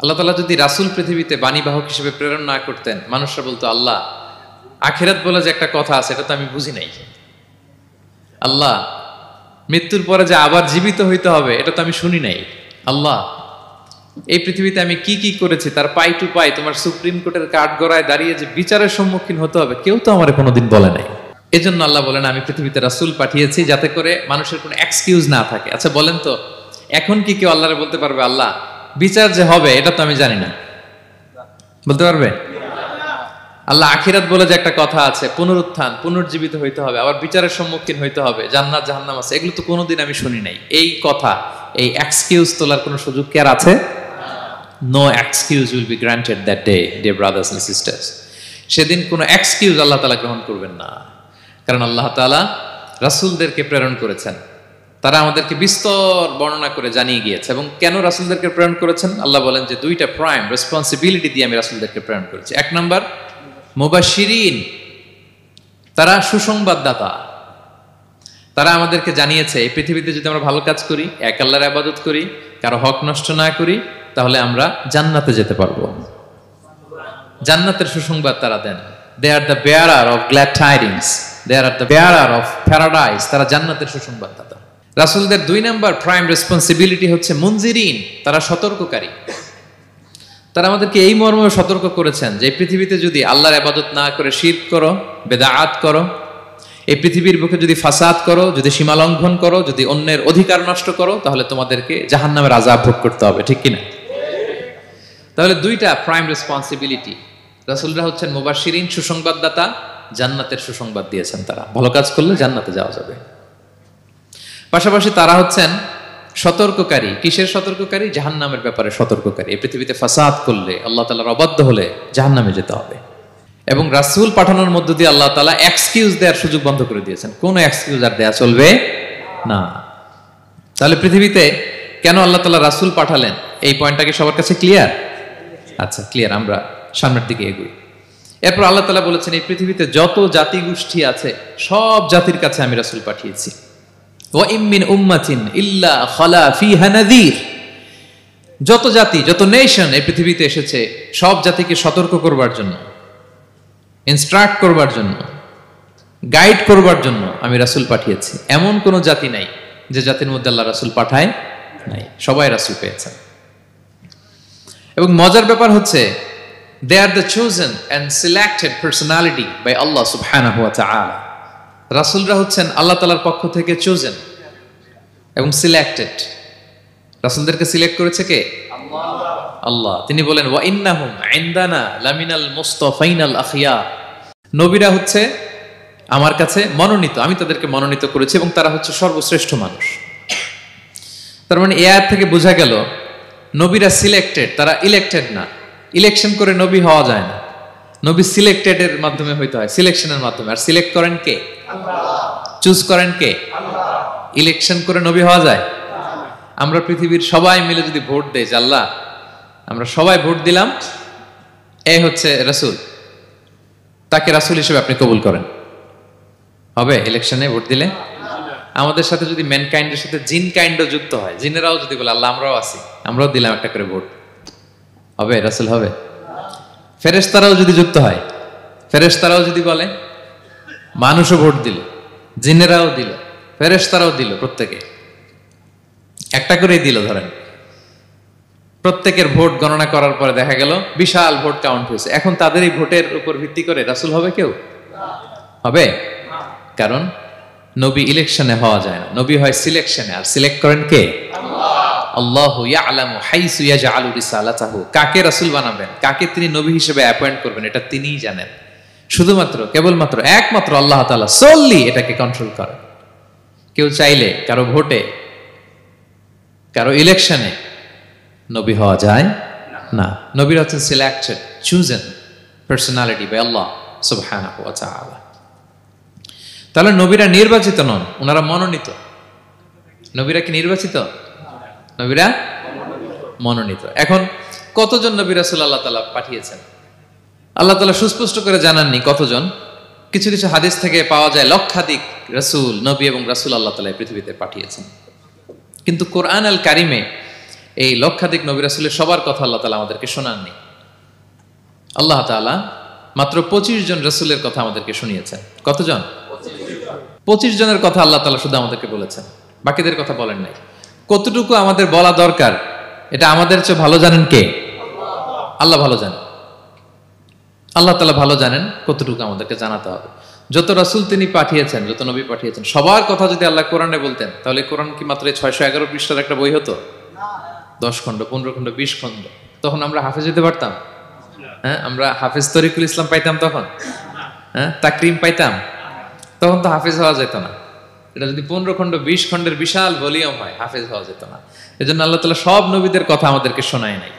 আল্লাহ তাআলা যদি রাসূল পৃথিবীতে বাণীবাহক হিসেবে প্রেরণ না করতেন, মানুষরা বলতো আল্লাহ আখিরাত বলে যে একটা কথা আছে এটা তো আমি বুঝি নাই, আল্লাহ মৃত্যুর পরে যে আবার জীবিত হইতে হবে এটা তো আমি শুনি নাই, আল্লাহ এই পৃথিবীতে আমি কি কি করেছি তার পাই টু পাই তোমার সুপ্রিম কোর্টের কাঠগড়ায় দাঁড়িয়ে যে বিচারের সম্মুখীন হতে হবে কেউ তো আমার কোনোদিন বলে নাই। এজন্য আল্লাহ বলেন আমি পৃথিবীতে রাসূল পাঠিয়েছি যাতে করে মানুষের কোনো এক্সকিউজ না থাকে। আচ্ছা বলেন তো এখন কি কেউ আল্লাহরে বলতে পারবে আল্লাহ বিচার যে হবে এটা তো আমি জানি না, বলতে পারবে? আল্লাহ আখিরাত বলে যে একটা কথা আছে, পুনরুত্থান, পুনর্জীবিত হইতে হবে, আবার বিচারের সম্মুখীন হইতে হবে, জান্নাত জাহান্নাম আছে, এগুলো তো কোনোদিন আমি শুনি নাই। এই কথা, এই এক্সকিউজ তোলার কোনো সুযোগ কি আর আছে? No excuse will be granted that day, dear brothers and sisters. সেদিন কোনো এক্সকিউজ আল্লাহ তাআলা গ্রহণ করবেন না, কারণ আল্লাহ তাআলা রাসূলদেরকে প্রেরণ করেছেন, তারা আমাদেরকে বিস্তর বর্ণনা করে জানিয়ে গিয়েছে। এবং কেন রাসূলদেরকে প্রেরণ করেছেন আল্লাহ বলেন যে দুইটা প্রাইম রেসপন্সিবিলিটি দিয়ে আমি রাসূলদেরকে প্রেরণ করেছি। এক নাম্বার মুবাশশিরিন, তারা সুসংবাদদাতা, তারা আমাদেরকে জানিয়েছে এই পৃথিবীতে যদি আমরা ভালো কাজ করি, এক আল্লাহর ইবাদত করি, কারো হক নষ্ট না করি, তাহলে আমরা জান্নাতে যেতে পারবো। জান্নাতের সুসংবাদ তারা দেন। They are the bearer of glad tidings, they are the bearer of paradise, তারা জান্নাতের সুসংবাদদাতা। রাসূলদের দুই নাম্বার প্রাইম রেসপন্সিবিলিটি হচ্ছে মুনজিরিন, তারা সতর্ককারী। তারা আমাদেরকে এই মর্মে সতর্ক করেছেন যে এই পৃথিবীতে যদি আল্লাহর ইবাদত না করে শিরক করো, বেদাআত করো, এই পৃথিবীর বুকে যদি ফাসাদ করো, যদি সীমা লঙ্ঘন করো, যদি অন্যের অধিকার নষ্ট করো, তাহলে তোমাদেরকে জাহান্নামের আযাব ভোগ করতে হবে, ঠিক কিনা? তাহলে দুইটা প্রাইম রেসপন্সিবিলিটি। রাসূলরা হচ্ছেন মুবাশশিরিন, সুসংবাদদাতা, জান্নাতের সুসংবাদ দিয়েছেন। তারা ভালো কাজ করলে জান্নাতে যাওয়া যাবে। পাশাপাশি তারা হচ্ছেন সতর্ককারী। কিসের সতর্ককারী? জাহান্নামের ব্যাপারে সতর্ককারী। এই পৃথিবীতে ফাসাদ করলে, আল্লাহ তাআলার অবাধ্য হলে জাহান্নামে যেতে হবে। এবং রাসূল পাঠানোর মধ্য দিয়ে আল্লাহ তাআলা এক্সকিউজ দেওয়ার সুযোগ বন্ধ করে দিয়েছেন। কোনো এক্সকিউজ আর দেয়া চলবে না। তাহলে পৃথিবীতে কেন আল্লাহ তাআলা রাসূল পাঠালেন, এই পয়েন্টটা কি সবার কাছে ক্লিয়ার? আচ্ছা, ক্লিয়ার। আমরা সামনের দিকে এগোই। এরপর আল্লাহ তাআলা বলেছেন এই পৃথিবীতে যত জাতি গোষ্ঠী আছে সব জাতির কাছে আমি রাসূল পাঠিয়েছি। ওয়া ইম মিন উম্মাতিন ইল্লা খালা ফিহা নাযীর, যত জাতি, যত নেশন এই পৃথিবীতে এসেছে সব জাতিকে সতর্ক করবার জন্য, ইনস্ট্রাক্ট করবার জন্য, গাইড করবার জন্য আমি রাসূল পাঠিয়েছি। এমন কোন জাতি নাই যে জাতির মধ্যে আল্লাহ রাসূল পাঠায় নাই, সবাই রাসূল পেয়েছেন। এবং মজার ব্যাপার হচ্ছে they are the chosen and selected personality by Allah subhanahu wa ta'ala. রাসূলরা হচ্ছেন আল্লাহ তাআলার পক্ষ থেকে chosen এবং সিলেক্টেড। রাসূলদেরকে সিলেক্ট করেছে কে? আল্লাহ। তিনি বলেন ওয়া ইন্নাহুম ইনদানা লামিনাল মুস্তাফাইনাল আখিয়ার, নবীরা হচ্ছে আমার কাছে মনোনীত, আমি তাদেরকে মনোনীত করেছি এবং তারা হচ্ছে সর্বশ্রেষ্ঠ মানুষ। তার মানে এই আয়াত থেকে বোঝা গেল নবীরা সিলেক্টেড, তারা ইলেক্টেড না। ইলেকশন করে নবী হওয়া যায় না, নবী সিলেক্টেড এর মাধ্যমে হইতে হয়, সিলেকশনের মাধ্যমে। আর সিলেক্ট করেন কে? আল্লাহ। চুজ করেন কে? আল্লাহ। ইলেকশন করে নবী হওয়া যায়? আমরা পৃথিবীর সবাই মিলে যদি ভোট দেই যে আল্লাহ আমরা সবাই ভোট দিলাম, এই হচ্ছে রাসূল, তাকে রাসূল হিসেবে আপনি কবুল করেন, হবে ইলেকশনে ভোট দিলে? আমাদের সাথে যদি ম্যানকাইন্ডের সাথে জিন কাইন্ডও যুক্ত হয়, জিনেরাও যদি বলে আল্লাহ আমরাও আছি, আমরাও দিলাম একটা করে ভোট, হবে রাসূল হবে? ফেরেশতারাও যদি যুক্ত হয়, ফেরেশতারাও যদি বলে, মানুষও ভোট দিল, জিনেরাও দিল, ফেরেশতারাও দিল, প্রত্যেকে একটা করেই দিল, ধরেন প্রত্যেকের ভোট গণনা করার পরে দেখা গেল বিশাল ভোট কাউন্ট হয়েছে। এখন তাদের এই ভোটের উপর ভিত্তি করে রাসূল হবে কেউ? হবে? কারণ নবী ইলেকশনে হওয়া যায় না, নবী হয় সিলেকশনে। আর সিলেক্ট করেন কে? আল্লাহু ইয়ালামু হাইসু ইয়াজআলু রিসালাতাহু, কাকে রাসূল বানাবেন, কাকে তিনি নবী হিসেবে অ্যাপয়েন্ট করবেন, এটা তিনিই জানেন। শুধুমাত্র, কেবলমাত্র, একমাত্র আল্লাহ তাআলা সোললি এটাকে কন্ট্রোল করেন। কেউ চাইলে কারো ভোটে, কারো ইলেকশনে নবী হওয়া যায় না। নবীরা হচ্ছেন সিলেক্টেড, চুজেন পার্সোনালিটি বাই আল্লাহ সুবহানাহু ওয়া তাআলা। তাহলে নবীরা নির্বাচিত নন, ওনারা মনোনীত। নবীরা কি নির্বাচিত? নবীরা মনোনীত। এখন কতজন নবী রাসূল আল্লাহ তাআলা পাঠিয়েছেন? আল্লাহ তাআলা সুস্পষ্ট করে জানাননি কতজন। কিছু কিছু হাদিস থেকে পাওয়া যায় লক্ষাধিক রাসূল, নবী এবং রাসূল আল্লাহ তাআলা পৃথিবীতে পাঠিয়েছেন। কিন্তু কোরআন আল কারিমে এই লক্ষাধিক নবী রাসূলের সবার কথা আল্লাহ তাআলা আমাদেরকে শোনাননি। আল্লাহ তাআলা মাত্র 25 জন রাসূলের কথা আমাদেরকে শুনিয়েছেন। কতজন? 25 জনের কথা আল্লাহ তাআলা শুধু আমাদেরকে বলেছেন, বাকিদের কথা বলেন নাই। কতটুকু আমাদের বলা দরকার এটা আমাদের চেয়ে ভালো জানেন কে? আল্লাহ ভালো জানেন। আল্লাহ তাআলা ভালো জানেন কতটুকু আমাদেরকে জানাতে হবে। যত রাসূল তিনি পাঠিয়েছেন, যত নবী পাঠিয়েছেন, সবার কথা যদি আল্লাহ কোরআনে বলতেন তাহলে কোরআন কি মাত্র 611 পৃষ্ঠার একটা বই হতো? 10 খণ্ড, 15 খণ্ড, 20 খণ্ড। তখন আমরা হাফেজ হতে পারতাম? হ্যাঁ, আমরা হাফেজ তরিকুল ইসলাম পাইতাম তখন? হ্যাঁ, তাকরিম পাইতাম? তখন তো হাফেজ হওয়া যেত না। এটা যদি 15 খণ্ড 20 খণ্ডের বিশাল ভলিউম হয়, হাফেজ হওয়া যেত না। এজন্য আল্লাহ তাআলা সব নবীদের কথা আমাদেরকে শোনায় নাই,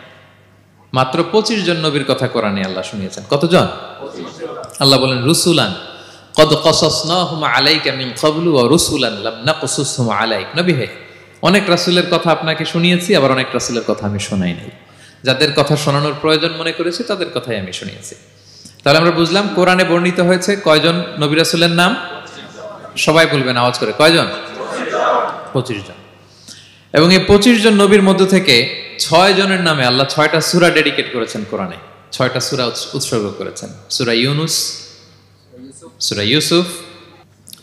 মাত্র 25 জন নবীর কথা কোরআনে আল্লাহ শুনিয়েছেন। কতজন? আল্লাহ বলেন রুসুলান কদ কসাসনাহুম আলাইকা মিন ক্বাবলু ওয়া রুসুলান লাম নাকসুসহুম আলাইক। নবী হে, অনেক রাসূলের কথা আপনাকে শুনিয়েছি, আবার অনেক রাসূলের কথা আমি শোনাই নাই। যাদের কথা শোনানোর প্রয়োজন মনে করেছি তাদের কথাই আমি শুনিয়েছি। তাহলে আমরা বুঝলাম কোরআনে বর্ণিত হয়েছে কয়জন নবী রাসূলের নাম? সবাই বলবেন আওয়াজ করে, কয়জন? 25 জন। এবং এই 25 জন নবীর মধ্য থেকে 6 জনের নামে আল্লাহ 6টা সূরা ডেডিকেট করেছেন কোরআনে। 6টা সূরা উৎসর্গ করেছেন। সূরা ইউনুস, সূরা ইউসুফ,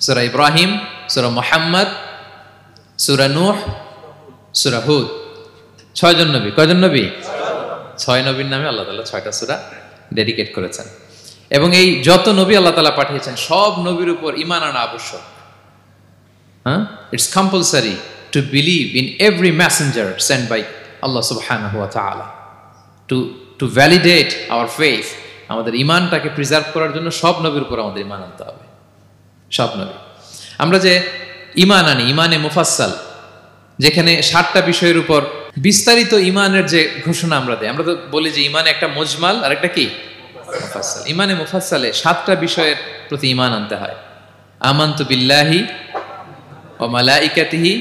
সূরা ইব্রাহিম, সূরা মুহাম্মদ, সূরা নূহ, সূরা হুদ। 6 জন নবী। কয়জন নবী? 6 নবীর নামে আল্লাহ তাআলা 6টা সূরা ডেডিকেট করেছেন। এবং এই যত নবী আল্লাহ তাআলা পাঠিয়েছেন সব নবীর উপর ঈমান আনা আবশ্যক। হ্যাঁ, it's compulsory to believe in every messenger sent by Allah subhanahu wa ta'ala to validate our faith. আমাদের ঈমানটাকে প্রিজার্ভ করার জন্য সব নবীর উপর আমাদের ঈমান আনতে হবে, সব নবী। আমরা যে ঈমান আনি, ঈমানে মুফাসসাল, যেখানে 7টা বিষয়ের উপর বিস্তারিত ঈমানের যে ঘোষণা আমরা দেই, আমরা তো বলি যে ঈমানে একটা মুজমাল আর একটা কি মুফাসসাল। ঈমানে মুফাসসালে 7টা বিষয়ের প্রতি ঈমান আনতে হয়। আমানতু বিল্লাহি ওয়া মালাইকাতিহি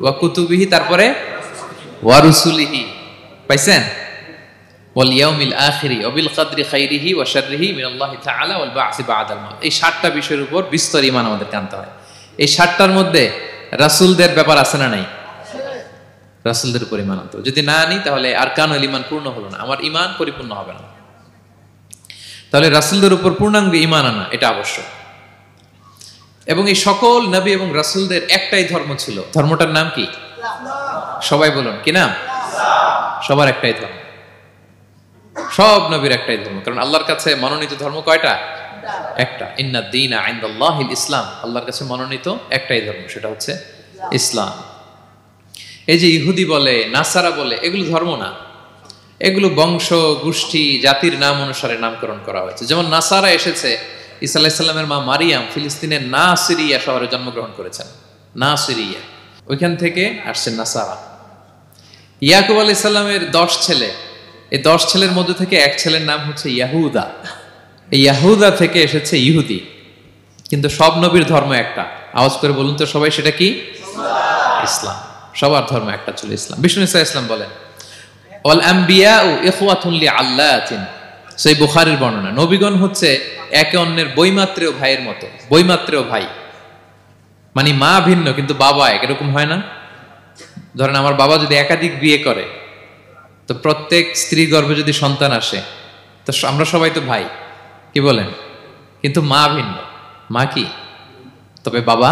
ওয়া কুতুবিহি, তারপরে ওয়া রুসুলিহি, পাইছেন? ওয়াল ইয়াউমিল আখিরি ওয়া বিল কদরি খাইরিহি ওয়া শাররিহি মিনাল্লাহি তাআলা ওয়াল বা'সি বা'দাল মাউত। এই 7টা বিষয়ের উপর বিস্তর ঈমান আমাদেরকে আনতে হয়। এই 7টার মধ্যে রাসূলদের ব্যাপার আছে না নাই? রাসূলদের উপর ঈমান আনতে হবে। যদি না আনি তাহলে আরকানুল ঈমান পূর্ণ হলো না, আমার ঈমান পরিপূর্ণ হবে না। তাহলে রাসূলদের উপর পূর্ণাঙ্গ ঈমান আনা এটা আবশ্যক। এবং এই সকল নবী এবং রাসূলদের একটাই ধর্ম ছিল। ধর্মটার নাম কি? সবাই বলুন, কি নাম? সবার একটাই ধর্ম, সব নবীর একটাই ধর্ম। কারণ আল্লাহর কাছে মনোনীত ধর্ম কয়টা? একটা। ইন্নাদ দীনা ইনদাল্লাহিল ইসলাম। আল্লাহর কাছে মনোনীত একটাই ধর্ম, সেটা হচ্ছে ইসলাম। এই যে ইহুদি বলে, নাসারা বলে, এগুলো ধর্ম না, এগুলো বংশ, গোষ্ঠী, জাতির নাম অনুসারে নামকরণ করা হয়েছে। যেমন নাসারা এসেছে, ঈসা আলাইহিস সালামের মা মারিয়াম ফিলিস্তিনের নাসিরিয়া শহরে জন্মগ্রহণ করেছেন। নাসিরিয়া, ওইখান থেকে আসছে নাসারা। ইয়াকুব আলাইহিস সালামের 10 ছেলে, এই 10 ছেলের মধ্যে থেকে এক ছেলের নাম হচ্ছে ইয়াহুদা। এই ইয়াহুদা থেকে এসেছে ইহুদি। কিন্তু সব নবীর ধর্ম একটা। আওয়াজ করে বলুন তো সবাই, সেটা কি? ইসলাম। সবার ধর্ম একটা ছিল, ইসলাম। বিষ্ণু ইসা ইসলাম বলেন ওয়াল আম্বিয়াউ ইখওয়াতুন লিআল্লাতিন। সেই বুখারীর বর্ণনা, নবীগণ হচ্ছে একে অন্যের বৈমাত্রেয় ভাইয়ের মতো। বৈমাত্রেয় ভাই মানে মা ভিন্ন কিন্তু বাবা এক, এরকম হয় না? ধরেন আমার বাবা যদি একাধিক বিয়ে করে, তো প্রত্যেক স্ত্রী গর্ভে যদি সন্তান আসে, তো আমরা সবাই তো ভাই, কি বলেন? কিন্তু মা ভিন্ন। মা কি? তবে বাবা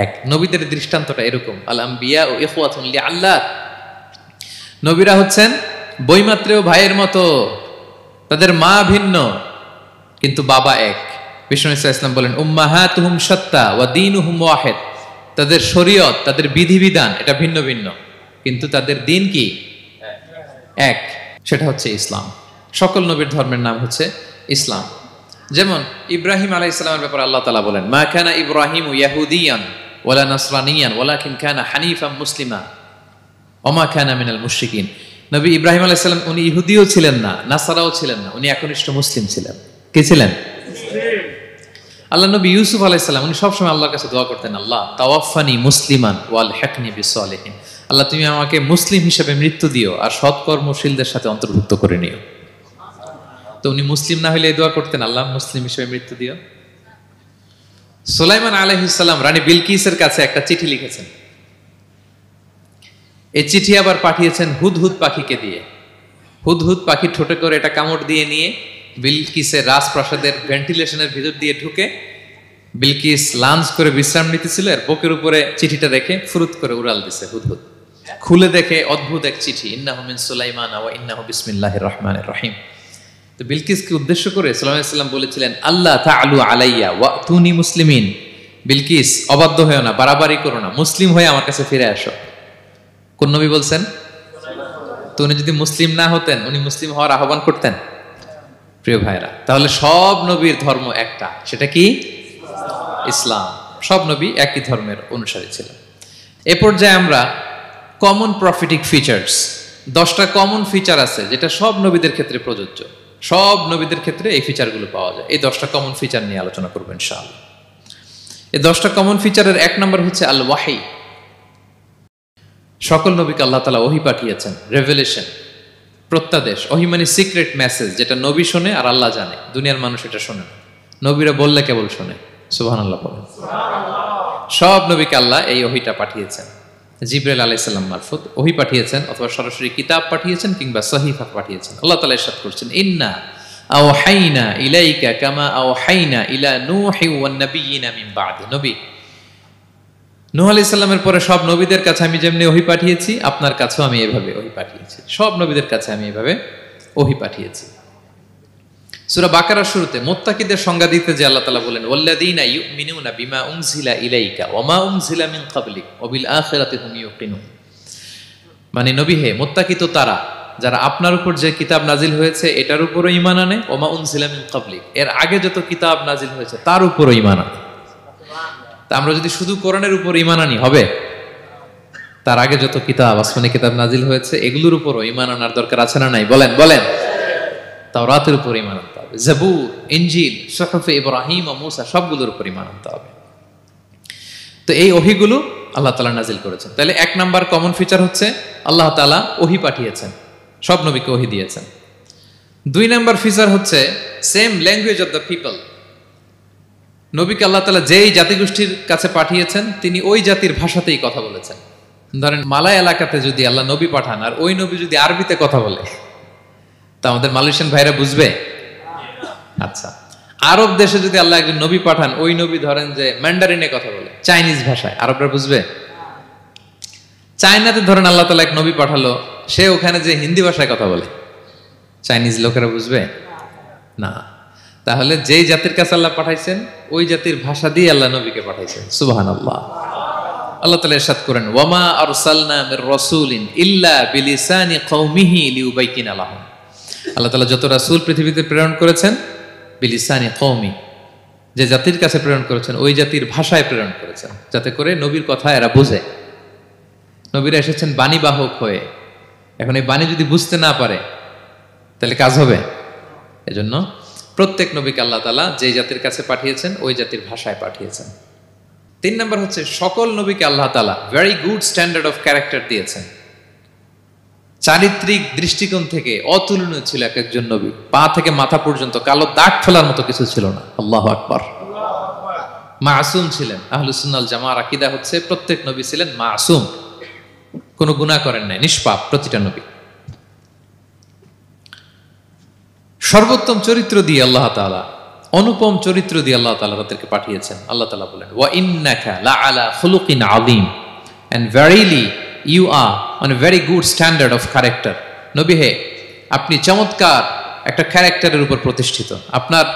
এক। নবীদের দৃষ্টান্তটা এরকম, আল আম্বিয়া ও ইখওয়াতুন লিআল্লাহ। নবীরা হচ্ছেন বৈমাত্রেয় ভাইয়ের মতো, তাদের মা ভিন্ন কিন্তু বাবা এক। বিষ্ণু ইসলাম বলেন উম্মাহাতুহুম শাত্তা ওয়া দীনুহুম ওয়াহিদ। তাদের শরীয়ত, তাদের বিধিবিধান এটা ভিন্ন ভিন্ন, কিন্তু তাদের দিন কি? এক, সেটা হচ্ছে ইসলাম। সকল নবীর ধর্মের নাম হচ্ছে ইসলাম। যেমন ইব্রাহিম আলাইহিস সালামের ব্যাপারে আল্লাহ তাআলা বলেন মা কানা ইব্রাহিমু ইয়াহুদিয়ান ওয়ালা নাসরানিয়ান ওয়ালাকিন কানা হানিফাম মুসলিমা ওয়া মা কানা মিনাল মুশরিকিন। নবী ইব্রাহিম আলাইহিস সালাম উনি ইহুদিও ছিলেন না, নাসারাও ছিলেন না, উনি একনিষ্ঠ মুসলিম ছিলেন। কে ছিলেন? আল্লাহ নবী ইউসুফ আলাইহিস সালাম উনি সবসময় আল্লাহর কাছে দোয়া করতেন, আল্লাহ তাওয়াফানি মুসলিমান ওয়াল হিকনি বিসসালিহিন। আল্লাহ তুমি আমাকে মুসলিম হিসেবে মৃত্যু দিও আর সৎকর্মশীলদের সাথে অন্তর্ভুক্ত করে নিও। তো উনি মুসলিম না হলে এই দোয়া করতেন, আল্লাহ মুসলিম হিসেবে মৃত্যু দিও। সুলাইমান আলাইহিস সালাম রানী বিলকিসের কাছে একটা চিঠি লিখেছেন। এই চিঠি আবার পাঠিয়েছেন হুদহুদ পাখিকে দিয়ে। হুদহুদ পাখির ঠোঁটে করে এটা কামড় দিয়ে নিয়ে বিলকিসের রাজপ্রাসাদের ভেন্টিলেশনের ভিতর দিয়ে ঢুকে বিলকিস লাঞ্চ করে বিশ্রাম নিতেছিল, এর বুকের উপরে চিঠিটা রেখে ফুরুত করে উড়াল দিছে হুদহুদ। খুলে দেখে অদ্ভুত এক চিঠি, ইন্নাহু মিন সুলাইমান ওয়া ইন্নাহু বিসমিল্লাহির রহমানির রহিম। তো বিলকিসকে উদ্দেশ্য করে সাল্লাল্লাহু আলাইহি ওয়াসাল্লাম বলেছিলেন, আল্লাহ তাআলু আলাইয়া ওয়াতুনি মুসলিমিন। বিলকিস, অবাধ্য হয়েও না, বাড়াবাড়ি করো না, মুসলিম হয়ে আমার কাছে ফিরে আসো। কোন নবী বলছেন? তো উনি যদি মুসলিম না হতেন, উনি মুসলিম হওয়ার আহ্বান করতেন? প্রিয় ভাইরা, তাহলে সব নবীর ধর্ম একটা, সেটা কি? ইসলাম। সব নবী একই ধর্মের অনুসারী ছিলেন। এ পর্যায়ে আমরা কমন প্রফিটিক ফিচার্স, 10টা কমন ফিচার আছে যেটা সব নবীদের ক্ষেত্রে প্রযোজ্য। সব নবীদের ক্ষেত্রে এই ফিচারগুলো পাওয়া যায়। এই 10টা কমন ফিচার নিয়ে আলোচনা করব ইনশাআল্লাহ। এই 10টা কমন ফিচারের 1 নম্বর হচ্ছে আল ওয়াহি। সকল নবীকে আল্লাহ তাআলা ওহী পাঠিয়েছেন, রেভেলেশন, প্রত্যাদেশ। ওহী মানে সিক্রেট মেসেজ, যেটা নবী শোনে আর আল্লাহ জানে, দুনিয়ার মানুষ এটা শোনে না। নবীরা বললে কেবল শোনে। সুবহানাল্লাহ বলেন। সব নবীকে আল্লাহ এই ওহীটা পাঠিয়েছেন। জিবরাইল আলাইহিস সালাম মারফত ওহী পাঠিয়েছেন, অথবা সরাসরি কিতাব পাঠিয়েছেন, কিংবা সহিফা পাঠিয়েছেন। আল্লাহ তাআলা ইরশাদ করছেন, ইন্না আওহাইনা ইলাইকা কামা আওহাইনা ইলা নূহি ওয়ান নাবিয়িনা মিন বাদি। নবী নূহ আলাইহিস সালামের পরে সব নবীদের কাছে আমি যেমনি ওহী পাঠিয়েছি, আপনার কাছেও আমি এভাবে ওহী পাঠিয়েছি। সব নবীদের কাছে আমি এভাবে ওহী পাঠিয়েছি। সূরা বাকারার শুরুতে মুত্তাকিদের সংজ্ঞা দিতে যে আল্লাহ তাআলা বলেন, ওয়াল্লাযীনা ইউমিনুনা বিমা উনজিলা ইলাইকা ওয়া মা উনজিলা মিন ক্বাবলিক ওয়া বিল আখিরাতি হুম ইউকিনুন। মানে নবী হে, মুত্তাকি তো তারা যারা আপনার উপর যে কিতাব নাজিল হয়েছে এটার উপরও ঈমান আনে, ওয়া মা উনজিলা মিন ক্বাবলিক, এর আগে যত কিতাব নাজিল হয়েছে তার উপরও ঈমান আনে। তা আমরা যদি শুধু কোরআনের উপর ঈমান আনি হবে? তার আগে যত কিতাব, আসমানি কিতাব নাজিল হয়েছে এগুলোর উপরও ঈমান আনার দরকার আছে না নাই? বলেন বলেন। তাওরাতের উপর ঈমান আনতে হবে, জাবুর, ইনজিল, সুহুফে ইব্রাহিম ও মূসা, সবগুলোর উপর ঈমান আনতে হবে। তো এই ওহীগুলো আল্লাহ তাআলা নাজিল করেছেন। তাহলে 1 নাম্বার কমন ফিচার হচ্ছে আল্লাহ তাআলা ওহী পাঠিয়েছেন, সব নবীকে ওহী দিয়েছেন। 2 নাম্বার ফিচার হচ্ছে same language of the people. নবীকে আল্লাহ তাআলা যেই জাতিগোষ্ঠীর কাছে পাঠিয়েছেন তিনি ওই জাতির ভাষাতেই কথা বলেছেন। ধরেন মালয় এলাকাতে যদি আল্লাহ নবী পাঠান আর ওই নবী যদি আরবিতে কথা বলে, তা আমাদের মালয়েশিয়ান ভাইরা বুঝবে? আচ্ছা, আরব দেশে যদি আল্লাহ একজন নবী পাঠান, ওই নবী ধরেন যে ম্যান্ডারিনে কথা বলে, চাইনিজ ভাষায়, আরবরা বুঝবে? চায়নাতে ধরেন আল্লাহ তাআলা এক নবী পাঠালো, সে ওখানে যে হিন্দি ভাষায় কথা বলে, চাইনিজ লোকেরা বুঝবে না। তাহলে যেই জাতির কাছে আল্লাহ পাঠাইছেন ওই জাতির ভাষা দিয়ে আল্লাহ নবীকে পাঠাইছেন। সুবহানাল্লাহ। আল্লাহ তাআলা ইরশাদ করেন, ওয়ামা আরসালনা মির রাসূলিন ইল্লা বিলিসানি কওমিহি লিউবাইয়িনা লাহুম। আল্লাহ তাআলা যত রাসূল পৃথিবীতে প্রেরণ করেছেন, বিলিসানি কওমি, যে জাতির কাছে প্রেরণ করেছেন ওই জাতির ভাষায় প্রেরণ করেছেন, যাতে করে নবীর কথা এরা বুঝে। নবীরা এসেছেন বাণী বাহক হয়ে, এখন এই বাণী যদি বুঝতে না পারে তাহলে কাজ হবে? এজন্য প্রত্যেক নবীকে আল্লাহ তাআলা যে জাতির কাছে পাঠিয়েছেন ওই জাতির ভাষায় পাঠিয়েছেন। 3 নাম্বার হচ্ছে সকল নবীকে আল্লাহ তাআলা very good standard of character দিয়েছেন। চারিত্রিক দৃষ্টিকোণ থেকে অতুলনীয় ছিল এক একজন নবী। পা থেকে মাথা পর্যন্ত কালো দাগ ফেলার মতো কিছু ছিল না। আল্লাহু আকবার। মাসুম ছিলেন। আহলুস সুন্নাহ ওয়াল জামাআর আকীদা হচ্ছে প্রত্যেক নবী ছিলেন মাসুম, কোনো গুনাহ করেন নাই, নিষ্পাপ প্রতিটা নবী। সর্বোত্তম চরিত্র দিয়ে আল্লাহ তাআলা, অনুপম চরিত্র দিয়ে আল্লাহ তাআলা তাদেরকে পাঠিয়েছেন। আল্লাহ তাআলা বলেন, ওয়া ইন্নাকা লাআলা খুলুকিন আযীম, and verily you are on a very good standard of character. নবী হে, আপনি চমৎকার একটা ক্যারেক্টারের উপর প্রতিষ্ঠিত। আপনার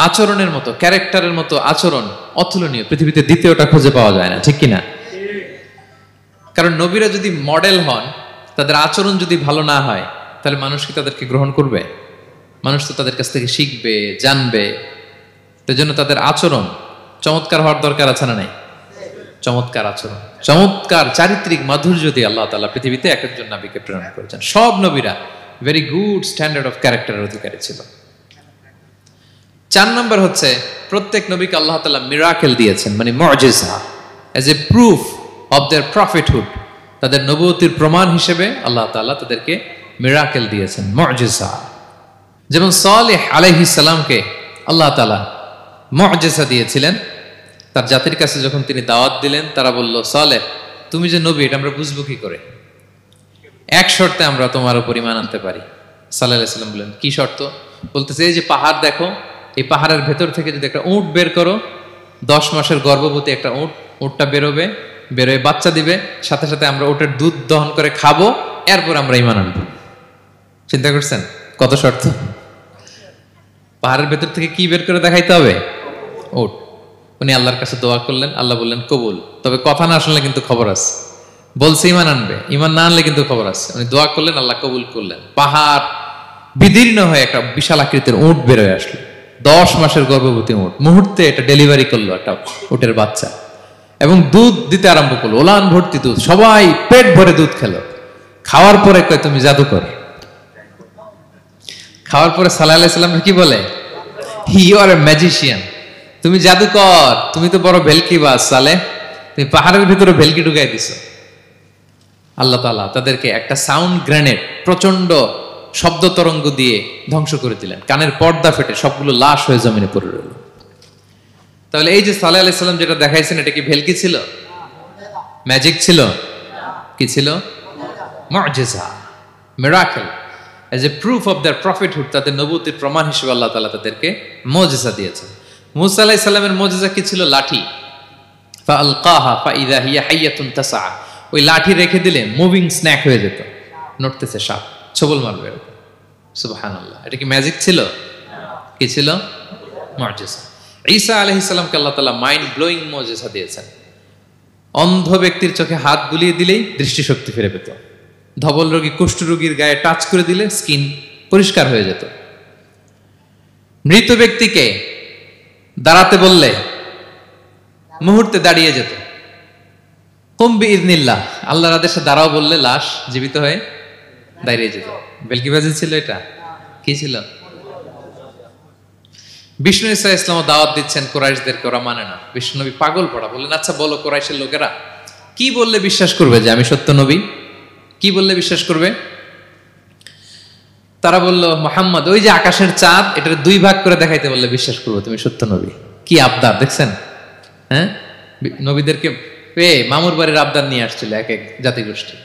আচরণের মতো, ক্যারেক্টারের মতো আচরণ অতুলনীয়, পৃথিবীতে দ্বিতীয়টা খুঁজে পাওয়া যায় না, ঠিক কিনা? কারণ নবীরা যদি মডেল হন, তাদের আচরণ যদি ভালো না হয়, তাহলে মানুষ কি তাদেরকে গ্রহণ করবে? মানুষ তো তাদের কাছ থেকে শিখবে, জানবে। সেই জন্য তাদের আচরণ চমৎকার হওয়ার দরকার আছে না নাই? চমৎকার আচরণ, চমৎকার চারিত্রিক মাধুর্য দিয়ে আল্লাহ তাআলা পৃথিবীতে এক একজন নবীকে প্রেরণ করেছেন। সব নবীরা ভেরি গুড স্ট্যান্ডার্ড অফ ক্যারেক্টারের অধিকারী ছিল। 4 নম্বর হচ্ছে প্রত্যেক নবীকে আল্লাহ তাআলা মিরাকেল দিয়েছেন, মানে মুজিজা, as a proof of their prophethood. তাদের নবুয়তির প্রমাণ হিসেবে আল্লাহ তাআলা তাদেরকে মিরাকেল দিয়েছেন, মুজিজা। যেমন সালেহ আলাইহিস সালামকে আল্লাহ তাআলা মুজিজা দিয়েছিলেন। তার জাতির কাছে যখন তিনি দাওয়াত দিলেন, তারা বলল, সালেহ তুমি যে নবী এটা আমরা বুঝবো কি করে? এক শর্তে আমরা তোমার উপর ঈমান আনতে পারি। সাল্লাল্লাহু আলাইহি ওয়াসাল্লাম বলেন, কি শর্ত? বলতেছে এই যে পাহাড় দেখো, এই পাহাড়ের ভেতর থেকে যদি একটা উট বের করো, 10 মাসের গর্ভবতী একটা উটটা বেরোবে, বেরোয় বাচ্চা দিবে, সাথে সাথে আমরা উটের দুধ দহন করে খাবো, এরপর আমরা ঈমান আনবো। চিন্তা করছেন কত শর্ত? পাহাড়ের ভেতর থেকে কি বের করে দেখাইতে হবে? উট। উনি আল্লাহর কাছে দোয়া করলেন, আল্লাহ বললেন কবুল, তবে কথা না শুনলে কিন্তু খবর আছে। বলছে ঈমান আনবে, ঈমান না আনলে কিন্তু খবর আছে। উনি দোয়া করলেন, আল্লাহ কবুল করলেন। পাহাড় বিদীর্ণ হয়ে একটা বিশাল আকৃতির উট বের হয়ে আসলো, 10 মাসের গর্ভবতী উট। মুহূর্তে এটা ডেলিভারি করলো একটা উটের বাচ্চা, এবং দুধ দিতে আরম্ভ করলো, ওলান ভর্তি দুধ। সবাই পেট ভরে দুধ খেলো। খাওয়ার পরে কয় তুমি জাদুকর। খাওয়ার পরে সাল্লাল্লাহু আলাইহি ওয়াসাল্লাম কি বলে? ইউ আর এ ম্যাজিশিয়ান, তুমি জাদুকর, তুমি তো বড় ভেলকিবাজ সালে, তুমি পাহাড়ের ভিতরে ভেলকি ঢুকাই দিছো। আল্লাহ তাআলা তাদেরকে একটা সাউন্ড গ্রেনেড, প্রচন্ড শব্দ তরঙ্গ দিয়ে ধ্বংস করে দিলেন। কানের পর্দা ফেটে সবগুলো লাশ হয়ে জমিনে পড়ে রইল। তাহলে এই যে সাল্লাল্লাহু আলাইহি ওয়াসাল্লাম যেটা দেখাইছেন, এটা কি ভেলকি ছিল? ম্যাজিক ছিল? কি ছিল? মুআজিজা, miracle. As a proof of their prophethood, তাদের নবুয়তির প্রমাণ হিসেবে আল্লাহ তাআলা তাদেরকে মুআজিজা দিয়েছেন। মূসা আলাইহিস সালামের মুআজিজা কি ছিল? লাঠি। ফাআলকাহা ফাইযা হিয়া হাইয়াতুন তাসআ, ওই লাঠি রেখে দিলে মুভিং স্ন্যাক হয়ে যেত, নড়তেছে সাপ, ছবল মারবে এরকম। সুবহানাল্লাহ, এটা কি ম্যাজিক ছিল? কি ছিল? মুআজিজা। ঈসা আলাইহিস সালামকে আল্লাহ তাআলা মাইন্ড ব্লোয়িং মুআজিজা দিয়েছেন। অন্ধ ব্যক্তির চোখে হাত বুলিয়ে দিলেই দৃষ্টিশক্তি ফিরে পেত। ধবল রোগী, কুষ্ঠ রোগীর গায়ে টাচ করে দিলে স্কিন পরিষ্কার হয়ে যেত। মৃত ব্যক্তিকে দাঁড়াতে বললে মুহূর্তে দাঁড়িয়ে যেত। কুম বিইযনিল্লাহ, আল্লাহর আদেশে দাঁড়াও বললে লাশ জীবিত হয়ে দাঁড়িয়ে যেত। বেলকিবাজি ছিল এটা? কি ছিল? বিষ্ণু ঈসা ইসলাম দাওয়াত দিচ্ছেন কুরাইশদেরকে, ওরা মানে না। বিষ্ণু নবী পাগল পড়া, বললেন আচ্ছা বলো কুরাইশের লোকেরা কি বললে বিশ্বাস করবে যে আমি সত্য নবী? কি বললে বিশ্বাস করবে? তারা বলল মুহাম্মদ, ওই যে আকাশের চাঁদ, এটার 2 ভাগ করে দেখাইতে বললে বিশ্বাস করবো তুমি সত্য নবী। কি আবদার দেখছেন? হ্যাঁ, নবীদেরকে পেয়ে মামুর বাড়ির আবদার নিয়ে আসছিল এক এক জাতিগোষ্ঠী।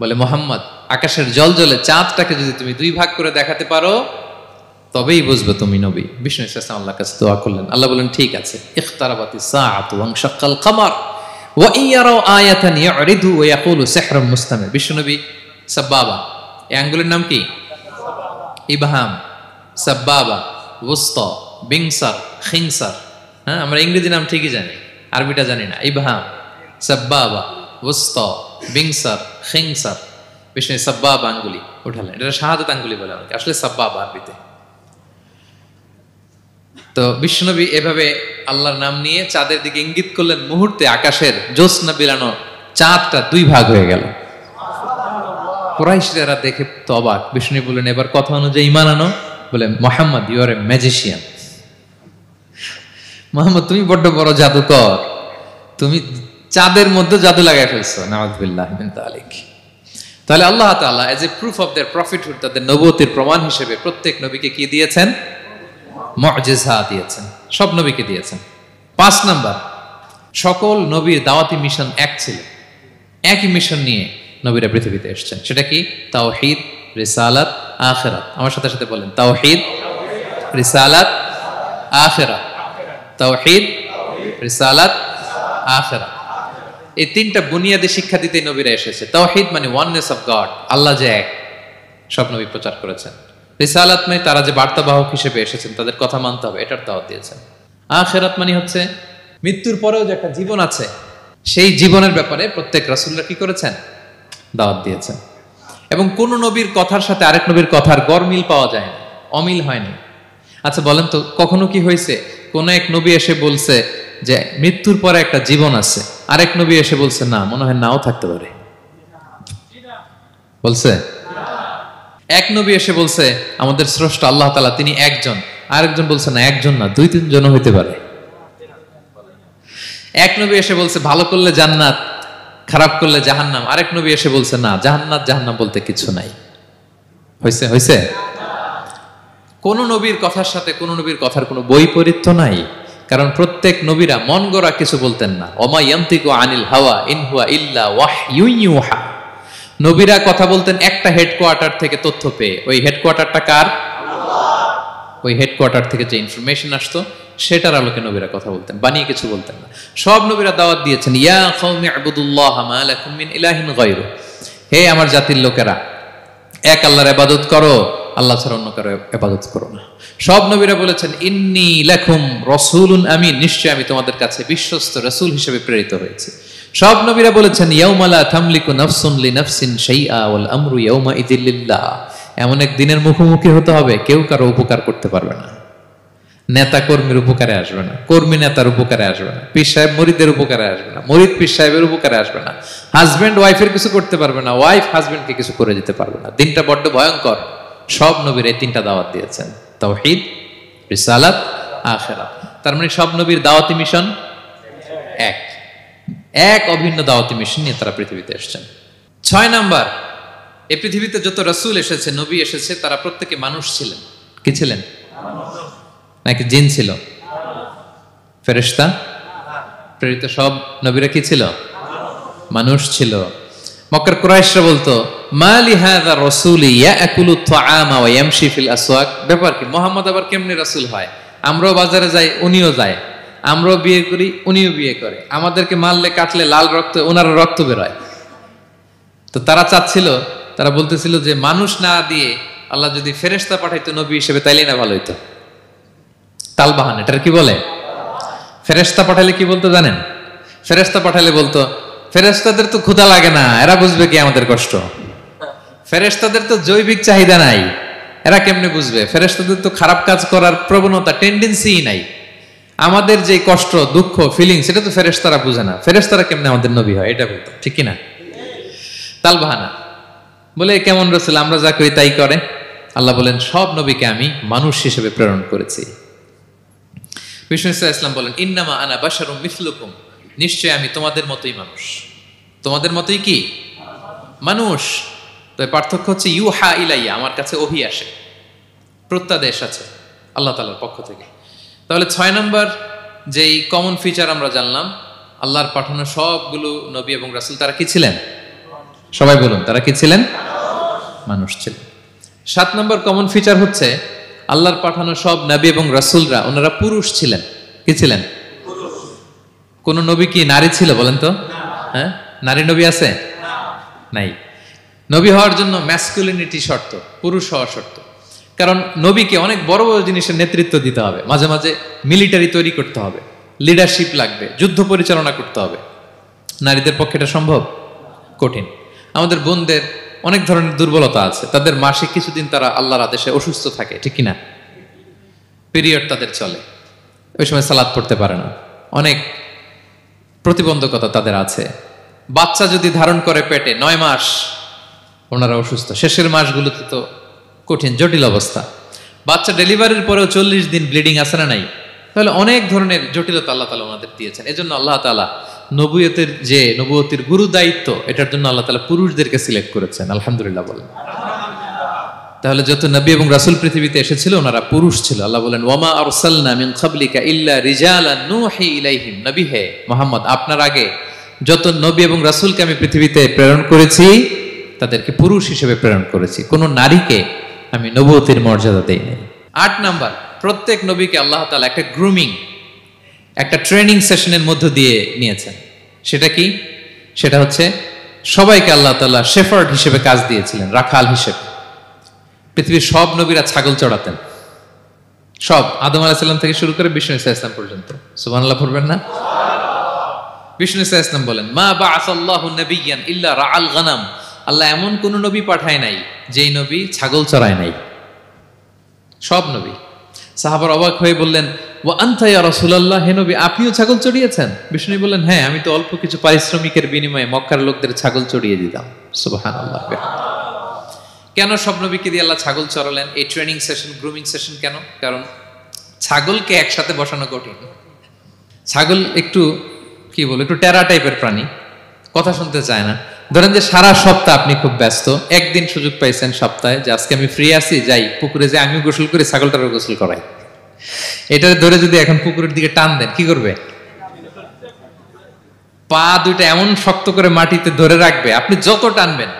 বলে মুহাম্মদ, আকাশের জল জলে চাঁদটাকে যদি তুমি 2 ভাগ করে দেখাতে পারো তবেই বুঝবে তুমি নবী। বিষ্ণু ইসলাম আল্লাহর কাছে দোয়া করলেন, আল্লাহ বলেন ঠিক আছে। ইখতারাবাতিস সাআতু ওয়ানশাক্কাল কমার ওয়া ইয়ারাউ আয়াতান ইয়ারিদু ওয়া ইয়াকুলু সিহরুম মুস্তামির। বিষ্ণু নবী সাব্বাবা, এই আঙ্গুলের নাম কি? ইবহাম, সাব্বাবা, ওয়ুসতা, বিংসার, খিনসার। হ্যাঁ, আমরা ইংরেজি নাম ঠিকই জানি, আরবিটা জানি না। ইবহাম, সাব্বাবা, ওয়ুসতা, বিংসার, খিনসার। বিষ্ণু সাব্বাবা আঙ্গুলি উঠালেন, এটা শাহাদাত আঙ্গুলি বলে অনেকে, আসলে সাব্বাবা আরবিতে। তো বিশ্বনবী এভাবে আল্লাহর নাম নিয়ে চাঁদের দিকে ইঙ্গিত করলেন, মুহূর্তে আকাশের জ্যোৎস্না বিলানো চাঁদটা 2 ভাগ হয়ে গেল। কুরাইশরা দেখে তো অবাক। বিষ্ণু বললেন এবার কথা অনুযায়ী ঈমান আনো। বলে Muhammad, you are a magician. Muhammad, তুমি বড্ড বড় জাদুকর, তুমি চাঁদের মধ্যে জাদু লাগাই ফেলছো। নাউযুবিল্লাহি মিন যালিক। তাহলে আল্লাহ তাআলা age a proof of their prophethood, তাদের নবুয়তির প্রমাণ হিসেবে প্রত্যেক নবীকে কি দিয়েছেন? মুআজিজা দিয়েছেন, সব নবীকে দিয়েছেন। 5 নাম্বার, সকল নবীর দাওয়াতি মিশন এক ছিল, একই মিশন নিয়ে নবীরা পৃথিবীতে এসেছেন। সেটা কি? তাওহীদ, রিসালাত, আখিরাত। আমার সাথে সাথে বলেন, তাওহীদ, রিসালাত, আখিরাত। তাওহীদ, রিসালাত, আখিরাত। এই 3টা বুনিয়াদী শিক্ষা দিতে নবীরা এসেছে। তাওহীদ মানে ওয়াননেস অফ গড, আল্লাহ যে এক, সব নবী প্রচার করেছেন। রিসালাত মানে তারা যে বার্তাবাহক হিসেবে এসেছেন, তাদের কথা মানতে হবে, এটার দাওয়াত দিয়েছেন। আখিরাত মানে হচ্ছে মৃত্যুর পরেও যে একটা জীবন আছে, সেই জীবনের ব্যাপারে প্রত্যেক রাসূলরা কি করেছেন? দাওয়াত দিয়েছেন। এবং কোন নবীর কথার সাথে আরেক নবীর কথার গরমিল পাওয়া যায় না, অমিল হয়নি। আচ্ছা বলেন তো, কখনো কি হয়েছে কোন এক নবী এসে বলছে যে মৃত্যুর পরে একটা জীবন আছে, আরেক নবী এসে বলছে না, মনে হয় নাও থাকতে পারে? বলছে? এক নবী এসে বলছে আমাদের স্রষ্টা আল্লাহ তাআলা তিনি একজন, আরেকজন বলছে না একজন না, 2-3 জন হইতে পারে। এক নবী এসে বলছে ভালো করলে জান্নাত, খারাপ করলে জাহান্নাম, আরেক নবী এসে বলছে না, জান্নাত জাহান্নাম বলতে কিছু নাই। হইছে? হইছে? কোন নবীর কথার সাথে কোন নবীর কথার কোনো বৈপরীত্য নাই, কারণ প্রত্যেক নবীরা মন গড়া কিছু বলতেন না। ওমা ইয়ান্তিকু আনিল হাওয়া ইন হুয়া ইল্লা ওয়াহয়ুন ইউহা। নবীরা কথা বলতেন একটা হেডকোয়ার্টার থেকে তথ্য পেয়ে। ওই হেডকোয়ার্টারটা কার? ওই হেডকোয়ার্টার থেকে যে ইনফরমেশন আসতো সেটার আলোকে নবীরা কথা বলতেন, বানিয়ে কিছু বলতেন না। সব নবীরা দাওয়াত দিয়েছেন, ইয়া কওমি ইবুদুল্লাহ মা লাকুম মিন ইলাহিন গায়রু, হে আমার জাতির লোকেরা, এক আল্লাহর ইবাদত করো, আল্লাহ ছাড়া অন্য কারো ইবাদত করো না। সব নবীরা বলেছেন ইন্নী লাকুম রাসূলুন আমিন, নিশ্চয় আমি তোমাদের কাছে বিশ্বস্ত রাসূল হিসেবে প্রেরিত হয়েছি। সব নবীরা বলেছেন ইয়াউমা লা তামলিকু নাফসুন লিনাফসিন শাইআ ওয়াল আমরু ইয়াউমা ইযিল লিল্লাহ, এমন এক দিনের মুখোমুখি হতে হবে কেউ কারো উপকার করতে পারবে না। নেতা কর্মীর উপকারে আসবে না, কর্মী নেতার উপকারে আসবে না, পীর সাহেব মুরিদের উপকারে আসবে না, মুরিদ পীর সাহেবের উপকারে আসবে না, হাজবেন্ড ওয়াইফের কিছু করতে পারবে না, ওয়াইফ হাজবেন্ডকে কিছু করে দিতে পারবে না। দিনটা বড্ড ভয়ঙ্কর। সব নবীর এই তিনটা দাওয়াত দিয়েছেন, তাওহীদ, রিসালাত, আখিরাত। তার মানে সব নবীর দাওয়াতি মিশন এক অভিন্ন দাওয়াতি মিশন নিয়ে তারা পৃথিবীতে এসেছেন। 6 নাম্বার, এই পৃথিবীতে যত রাসূল এসেছে, নবী এসেছে, তারা প্রত্যেকে মানুষ ছিলেন। কি ছিলেন? নাকি জিন ছিল? ফেরেশতা? প্রেরিত সব নবীরা কি ছিল? মানুষ ছিল। মক্কার কুরাইশরা বলতো মা লিহাযা রাসূলি ইয়াকুলু আত-তাআমা ওয়া ইয়ামশি ফিল আসওয়াক, ব্যাপার কি মুহাম্মদ আবার কেমনে রাসূল হয়? আমরাও বাজারে যাই, উনিও যায়, আমরাও বিয়ে করি, উনিও বিয়ে করে, আমাদেরকে মারলে কাটলে লাল রক্ত, ওনারও রক্ত বের হয়। তো তারা চাচ্ছিল, তারা বলতেছিল যে মানুষ না দিয়ে আল্লাহ যদি ফেরেশতা পাঠাইতো নবী হিসেবে তাইলে না ভালো হইতো। তালবাহান, এটার কি বলে? ফেরেশতা পাঠালে কি বলতো জানেন? ফেরেশতা পাঠালে বলতো ফেরেশতাদের তো ক্ষুধা লাগে না, এরা বুঝবে কি আমাদের কষ্ট? ফেরেশতাদের তো জৈবিক চাহিদা নাই, এরা কেমনে বুঝবে? ফেরেশতাদের তো খারাপ কাজ করার প্রবণতা, টেন্ডেন্সি নাই। আমাদের যে কষ্ট, দুঃখ, ফিলিংস, সেটা তো ফেরেশতারা বুঝে না, ফেরেশতারা কেমনে আমাদের নবী হয়? এটা বলতো, ঠিক কিনা? তালবাহানা বলে কেমন রাসূল, আমরা যা করি তাই করে। আল্লাহ বলেন সব নবীকে আমি মানুষ হিসেবে প্রেরণ করেছি। বিষ্ণু সাল্লাল্লাহু আলাইহি ওয়াসাল্লাম বলেন ইন্নামা আনা বাশারুম মিসলুকুম, নিশ্চয় আমি তোমাদের মতোই মানুষ। তোমাদের মতোই কি? মানুষ। তো পার্থক্য হচ্ছে ইউহা ইলাইয়া, আমার কাছে ওহী আসে, প্রত্যাদেশ আছে আল্লাহ তাআলার পক্ষ থেকে। তাহলে 6 নম্বর যেই কমন ফিচার আমরা জানলাম, আল্লাহর পাঠানো সবগুলো নবী এবং রাসূল তারা কি ছিলেন? সবাই বলুন, তারা কি ছিলেন? মানুষ ছিলেন। 7 নম্বর কমন ফিচার হচ্ছে আল্লাহর পাঠানো সব নবী এবং রাসূলরা ওনারা পুরুষ ছিলেন। কি ছিলেন? কোন নবী কি নারী ছিল বলেন তো? হ্যাঁ, নারী নবী আছে? নাই। নবী হওয়ার জন্য ম্যাসকুলিনিটি শর্ত, পুরুষ হওয়া শর্ত। কারণ নবীকে অনেক বড় বড় জিনিসের নেতৃত্ব দিতে হবে, মাঝে মাঝে মিলিটারি তৈরি করতে হবে, লিডারশিপ লাগবে, যুদ্ধ পরিচালনা করতে হবে। নারীদের পক্ষে এটা সম্ভব? কঠিন। আমাদের বোনদের অনেক ধরনের দুর্বলতা আছে, তাদের মাসে কিছুদিন তারা আল্লাহর আদেশে অসুস্থ থাকে, ঠিক কিনা? পিরিয়ড তাদের চলে, ওই সময় সালাত পড়তে পারে না, অনেক প্রতিবন্ধকতা তাদের আছে। বাচ্চা যদি ধারণ করে পেটে 9 মাস, ওনারা অসুস্থ। শেষের মাসগুলোতে তো কঠিন, জটিল অবস্থা। বাচ্চা ডেলিভারির পরেও 40 দিন ব্লিডিং আছে না নাই? তাহলে অনেক ধরনের জটিলতা আল্লাহ তাআলা ওনাদের দিয়েছেন। এজন্য আল্লাহ তাআলা নবুয়তের গুরু দায়িত্ব, এটার জন্য আল্লাহ তাআলা পুরুষদেরকে সিলেক্ট করেছেন। আলহামদুলিল্লাহ বলেন। তাহলে যত নবী এবং রাসূল পৃথিবীতে এসেছিল ওনারা পুরুষ ছিল। আল্লাহ বলেন ওয়ামা আরসালনা মিন ক্বাবলিকা ইল্লা রিজালান নূহি ইলাইহিম, নবী হে মুহাম্মদ, আপনার আগে যত নবী এবং রাসূলকে আমি পৃথিবীতে প্রেরণ করেছি তাদেরকে পুরুষ হিসেবে প্রেরণ করেছি, কোন নারীকে আমি নবুয়তের মর্যাদা দেই নাই। 8 নাম্বার, প্রত্যেক নবীকে আল্লাহ তাআলা একটা গ্রুমিং, একটা ট্রেনিং সেশনের মধ্য দিয়ে নিয়েছেন। সেটা কি? সেটা হচ্ছে সবাইকে আল্লাহ তাআলা শেফার্ড হিসেবে কাজ দিয়েছিলেন, রাখাল হিসেবে। পৃথিবীর সব নবীরা ছাগল চড়াতেন, সব, আদম আলাইহিস সালাম থেকে শুরু করে বিষ্ণু ইসা ইসলাম পর্যন্ত। সুবহানাল্লাহ পড়বেন না? বিষ্ণু ইসা ইসলাম বলেন মা বাআসাল্লাহু নাবিয়্যান ইল্লা রাআল গানাম, আল্লাহ এমন কোন নবী পাঠায় নাই যেই নবী ছাগল চড়ায় নাই। সব নবী। সাহাবারা অবাক হয়ে বললেন ওয়া আনতা ইয়া রাসূলুল্লাহ, হে নবী আপনিও ছাগল চড়িয়েছেন? বিষ্ণু বললেন হ্যাঁ, আমি তো অল্প কিছু পারিশ্রমিকের বিনিময়ে মক্কার লোকদের ছাগল চড়িয়ে দিতাম। সুবহানাল্লাহ। কেন সব নবীকে দিয়ে আল্লাহ ছাগল চড়ালেন? এই ট্রেনিং সেশন, গ্রুমিং সেশন কেন? কারণ ছাগলকে একসাথে বসানো কঠিন। ছাগল একটু কি বলে, একটু টেরা টাইপের প্রাণী, কথা শুনতে চায় না। ধরেন যে সারা সপ্তাহ আপনি খুব ব্যস্ত, একদিন সুযোগ পাইছেন সপ্তাহে যে আজকে আমি ফ্রি আছি, যাই পুকুরে যে আমিও গোসল করি, ছাগলটারও গোসল করাই। এটা ধরে যদি এখন পুকুরের দিকে টান দেন কি করবে? পা দুইটা এমন শক্ত করে মাটিতে ধরে রাখবে, আপনি যত টানবেন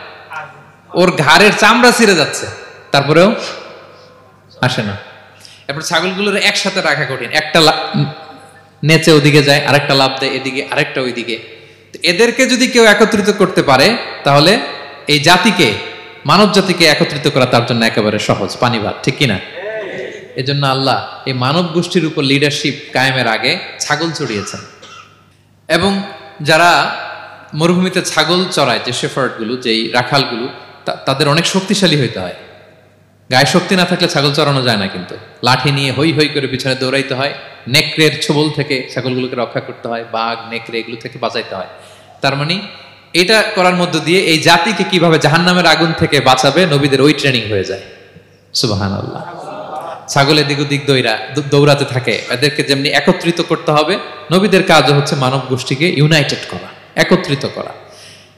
ওর ঘাড়ের চামড়া ছিঁড়ে যাচ্ছে, তারপরেও আসে না। এরপর ছাগলগুলোর একসাথে রাখা কঠিন, একটা নেচে ওদিকে যায়, আরেকটা লাফ দেয় এদিকে, আরেকটা ওইদিকে। এদেরকে যদি কেউ একত্রিত করতে পারে তাহলে এই জাতিকে, মানব জাতিকে একত্রিত করা তার জন্য একেবারে সহজ, পানি ভাত, ঠিক কিনা? এজন্য আল্লাহ এই মানব গোষ্ঠীর উপর লিডারশিপ কায়েমের আগে ছাগল চড়িয়েছেন। এবং যারা মরুভূমিতে ছাগল চড়ায়, যে শেফার্ডগুলো, যেই রাখালগুলো, তাদের অনেক শক্তিশালী হইতে হয়। গায়ে শক্তি না থাকলে ছাগল চড়ানো যায় না, কিন্তু লাঠি নিয়ে হই হই করে পিছনে দৌড়াইতে হয়, নেকড়ের ছোবল থেকে ছাগলগুলোকে রক্ষা করতে হয়, বাঘ নেকড়ে এগুলো থেকে বাঁচাইতে হয়। তার মানে এটা করার মধ্য দিয়ে এই জাতিকে কিভাবে জাহান্নামের আগুন থেকে বাঁচাবে নবীদের ওই ট্রেনিং হয়ে যায়। সুবহানাল্লাহ। ছাগল এদিক ওদিক দৌড়াতে থাকে, এদেরকে যেমনি একত্রিত করতে হবে, নবীদের কাজও হচ্ছে মানব গোষ্ঠীকে ইউনাইটেড করা, একত্রিত করা।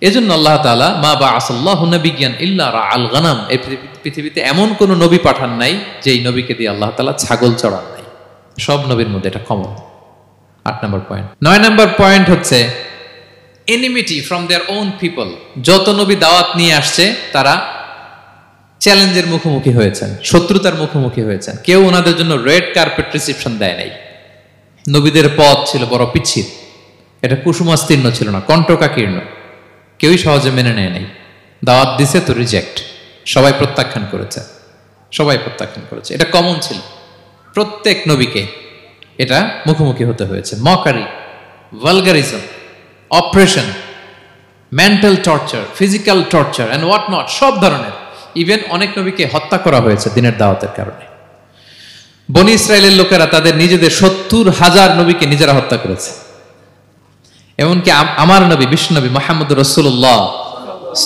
এজন্য আল্লাহ তাআলা মা বাআসাল্লাহু নাবিয়্যান ইল্লা রাআল গানাম, এই পৃথিবীতে এমন কোন নবী পাঠান নাই যেই নবীকে দিয়ে আল্লাহ তাআলা ছাগল চড়ান নাই। সব নবীর মধ্যে এটা কমন। 8 নম্বর পয়েন্ট। 9 নম্বর পয়েন্ট হচ্ছে enmity from their own people. যত নবী দাওয়াত নিয়ে আসছে তারা চ্যালেঞ্জের মুখোমুখি হয়েছেন, শত্রুতার মুখোমুখি হয়েছেন। কেউ ওনাদের জন্য রেড কার্পেট রিসেপশন দেয় নাই। নবীদের পথ ছিল বড় পিচ্ছিল, এটা কুসুমাস্তীর্ণ ছিল না, কণ্টকাকীর্ণ। কেউই সহজে মেনে নেয় নাই। দাওয়াত দিছে তো রিজেক্ট, সবাই প্রত্যাখ্যান করেছে, সবাই প্রত্যাখ্যান করেছে। এটা কমন ছিল, প্রত্যেক নবীকে এটা মুখোমুখি হতে হয়েছে। Mockery, vulgarism, operation, mental torture, physical torture and what not, সব ধরনের। ইভেন অনেক নবীকে হত্যা করা হয়েছে দিনের দাওয়াতের কারণে। বনি ইসরায়েলের লোকেরা তাদের নিজেদের 70,000 নবীকে নিজেরা হত্যা করেছে। এমনকি আমার নবী বিশ্বনবী মুহাম্মদ রাসূলুল্লাহ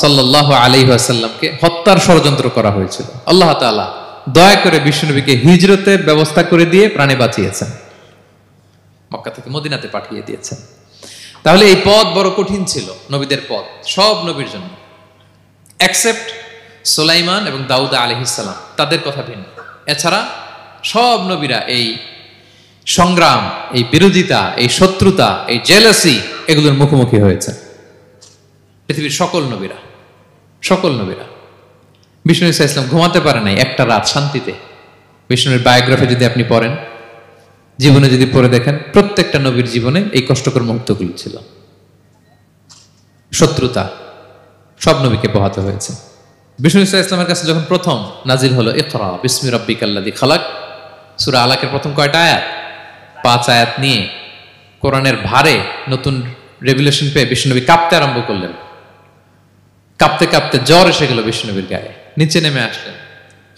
সাল্লাল্লাহু আলাইহি ওয়াসাল্লামকে হত্যার ষড়যন্ত্র করা হয়েছিল। আল্লাহ তাআলা দয়া করে বিশ্বনবীকে হিজরতের ব্যবস্থা করে দিয়ে প্রাণে বাঁচিয়েছেন, মক্কা থেকে মদিনাতে পাঠিয়ে দিয়েছেন। তাহলে এই পথ বড় কঠিন ছিল, নবীদের পথ, সব নবীর জন্য, এক্সেপ্ট সুলাইমান এবং দাউদ আলাইহিস সালাম, তাদের কথা ভিন্ন। এছাড়া সব নবীরা এই সংগ্রাম, এই বিরোধিতা, এই শত্রুতা, এই জেলাসি, এগুলোর মুখোমুখি হয়েছে পৃথিবীর সকল নবীরা, সকল নবীরা। বিষ্ণু ঈসা ইসলাম ঘুমাতে পারে নাই একটা রাত শান্তিতে। বিষ্ণুর বায়োগ্রাফি যদি আপনি পড়েন, জীবনে যদি পড়ে দেখেন, প্রত্যেকটা নবীর জীবনে এই কষ্টকর মুহূর্তগুলো ছিল। শত্রুতা সব নবীকে পোহাতে হয়েছে। বিষ্ণু ঈসা ইসলামের কাছে যখন প্রথম নাজিল হলো ইকরা বিসমি রাব্বিকাল্লাযী খালাক, সূরা আলাকের প্রথম কয়টা আয়াত? 5 আয়াত নিয়ে কোরআনের ভারে নতুন রেভেলেশন পেয়ে বিষ্ণুনবী কাঁপতে আরম্ভ করলেন। কাঁপতে কাঁপতে জ্বর এসে গেল বিষ্ণুনবীর গায়ে, নিচে নেমে আসলেন।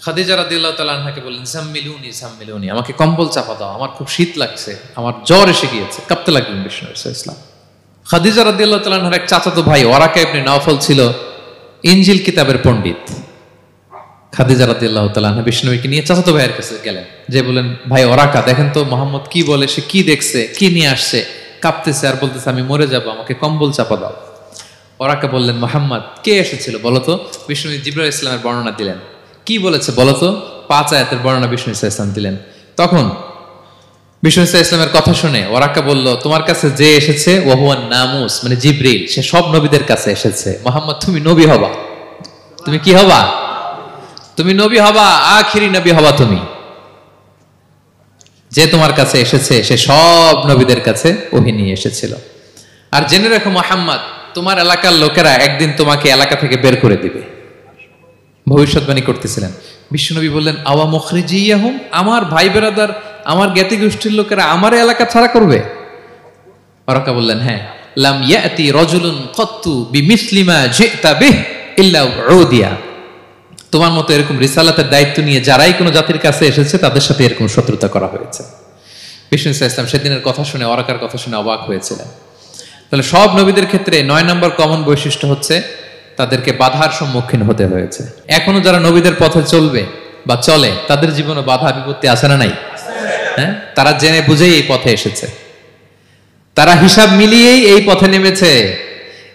খাদিজা রাদিয়াল্লাহু তাআলা আনহাকে বললেন জাম্মিলুনি জাম্মিলুনি, আমাকে কম্বল চাপা দাও, আমার খুব শীত লাগছে, আমার জ্বর এসে গিয়েছে। কাঁপতে লাগলেন বিষ্ণু ইসলাম। খাদিজা রাদিয়াল্লাহু তাআলা আনহার এক চাচাতো ভাই ওয়ারাকা ইবনে নাওফল ছিল ইনজিল কিতাবের পণ্ডিত। খাদিজা রাদিয়াল্লাহু তাআলা আনহা বিষ্ণুনবীকে নিয়ে চাচাতো ভাইয়ের কাছে গেলেন, যে বলেন ভাই ওরাকা দেখেন তো মুহাম্মদ কি বলে, সে কি দেখছে, কি নিয়ে আসছে, কাঁপতেছে আর বলতেছে আমি মরে যাব, আমাকে কম্বল চাপা দাও। ওরাকা বললেন মুহাম্মদ কে এসেছিল বলতো? বিষ্ণু জিবরাইল ইসলামের বর্ণনা দিলেন। কি বলেছে বলতো? 5 আয়াতের বর্ণনা বিষ্ণু ইসলাম দিলেন। তখন বিষ্ণু ইসলামের কথা শুনে ওরাকা বলল তোমার কাছে যে এসেছে ওয়াহুয়ান নামুস, মানে জিবরিল, সে সব নবীদের কাছে এসেছে। মুহাম্মদ তুমি নবী হবা, তুমি কি হবা? তুমি নবী হবা, আখিরি নবী হবা তুমি। যে তোমার কাছে এসেছে সে সব নবীদের কাছে ওহী নিয়ে এসেছিল। আর জেনে রাখো মুহাম্মদ, তোমার এলাকার লোকেরা একদিন তোমাকে এলাকা থেকে বের করে দিবে, ভবিষ্যৎবাণী করতেছিলেন। বিশ্বনবী বললেন আওয়া মুখরিজিয়াহুম, আমার ভাই বেরাদার, আমার জ্ঞাতি গোষ্ঠীর লোকেরা আমার এলাকা ছাড়া করবে? ওরাকা বললেন হ্যাঁ। লাম ইয়াতি রাজুলুন ক্বাত্তু বিমিসলি মা জিতা বিহি ইল্লা উদিয়া, তোমার মতো এরকম রিসালাতের দায়িত্ব নিয়ে যারাই কোনো জাতির কাছে এসেছে তাদের সাথে এরকম শত্রুতা করা হয়েছে। বিষ্ণু ইসলাম সেদিনের কথা শুনে, ওরাকার কথা শুনে অবাক হয়েছিলেন। তাহলে সব নবীদের ক্ষেত্রে 9 নম্বর কমন বৈশিষ্ট্য হচ্ছে তাদেরকে বাধার সম্মুখীন হতে হয়েছে। এখনো যারা নবীদের পথে চলবে বা চলে তাদের জীবনে বাধা বিপত্তি আছে না নাই? হ্যাঁ, তারা জেনে বুঝেই এই পথে এসেছে, তারা হিসাব মিলিয়েই এই পথে নেমেছে।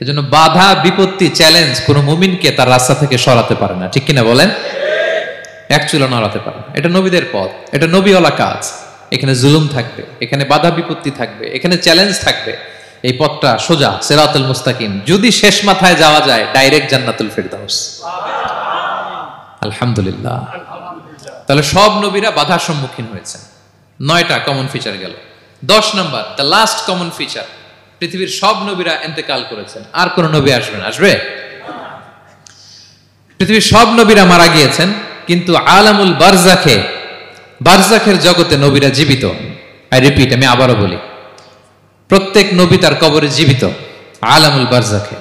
এজন্য বাধা বিপত্তি চ্যালেঞ্জ কোন মুমিনকে তার রাস্তা থেকে সরাতে পারে না, ঠিক কিনা বলেন? এক চুলো নড়াতে পারে না। এটা নবীদের পথ, এটা নবীওয়ালা কাজ। এখানে জুলুম থাকবে, এখানে বাধা বিপত্তি থাকবে, এখানে চ্যালেঞ্জ থাকবে। এই পথটা সোজা সিরাতুল মুস্তাকিম, যদি শেষ মাথায় যাওয়া যায় ডাইরেক্ট জান্নাতুল ফিরদাউস। আলহামদুলিল্লাহ। তাহলে সব নবীরা বাধার সম্মুখীন হয়েছেন। 9টা কমন ফিচার গেল। 10 number, the last common feature, পৃথিবীর সব নবীরা ইন্তেকাল করেছেন, আর কোন নবী আসবে না? আসবে? পৃথিবীর সব নবীরা মারা গিয়েছেন, কিন্তু আলামুল বারজাখের জগতে নবীরা জীবিত। আই রিপিট, আমি আবারও বলি, প্রত্যেক নবী তার কবরে জীবিত আলামুল বারজাখে।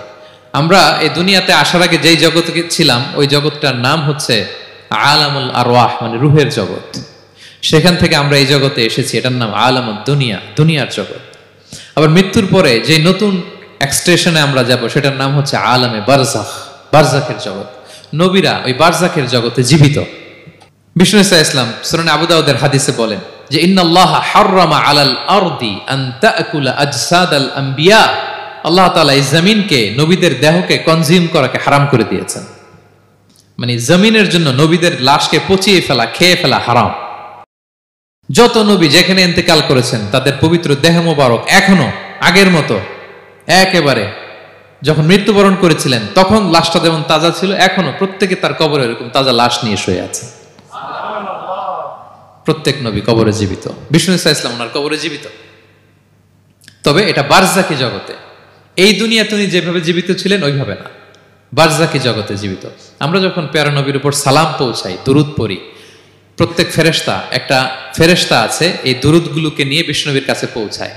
আমরা এই দুনিয়াতে আসার আগে যেই জগতে ছিলাম, ওই জগৎটার নাম হচ্ছে আলামুল আরওয়াহ, মানে রুহের জগৎ। সেখান থেকে আমরা এই জগতে এসেছি, এটার নাম আলামুদ দুনিয়া, দুনিয়ার জগৎ। আবার মৃত্যুর পরে যে নতুন এক্সটেশনে আমরা যাব, সেটার নাম হচ্ছে আলামে বারজাখ, বারজাখের জগৎ। নবীরা ওই বারজাখের জগতে জীবিত। বিষ্ণু ইসলাম সুনানে আবু দাউদের হাদিসে বলেন যে ইন্নাল্লাহা হাররামা আলাল আরদি আন তাকুলা আজসাদাল আম্বিয়া, আল্লাহ তাআলা এই জমিনকে, নবীদের দেহকে কনজিউম করাকে হারাম করে দিয়েছেন। মানে জমিনের জন্য নবীদের লাশকে পচিয়ে ফেলা, খেয়ে ফেলা হারাম। যত নবী যেখানে ইন্তেকাল করেছেন, তাদের পবিত্র দেহ মোবারক এখনো আগের মতো একেবারে যখন মৃত্যুবরণ করেছিলেন তখন লাশটা যেমন তাজা ছিল, এখনো প্রত্যেকে তার কবরে এরকম তাজা লাশ নিয়ে শুয়ে আছে। প্রত্যেক নবী কবরে জীবিত। বিষ্ণু ইসলাম ওনার কবরে জীবিত। তবে এটা বারজাকি জগতে। এই দুনিয়া তিনি যেভাবে জীবিত ছিলেন ওইভাবে না, বারজাকি জগতে জীবিত। আমরা যখন প্যারা নবীর উপর সালাম পৌঁছাই, দুরুদ পড়ি, প্রত্যেক ফেরেশতা, একটা ফেরেশতা আছে এই দুরুদগুলোকে নিয়ে বিষ্ণুনবীর কাছে পৌঁছায়।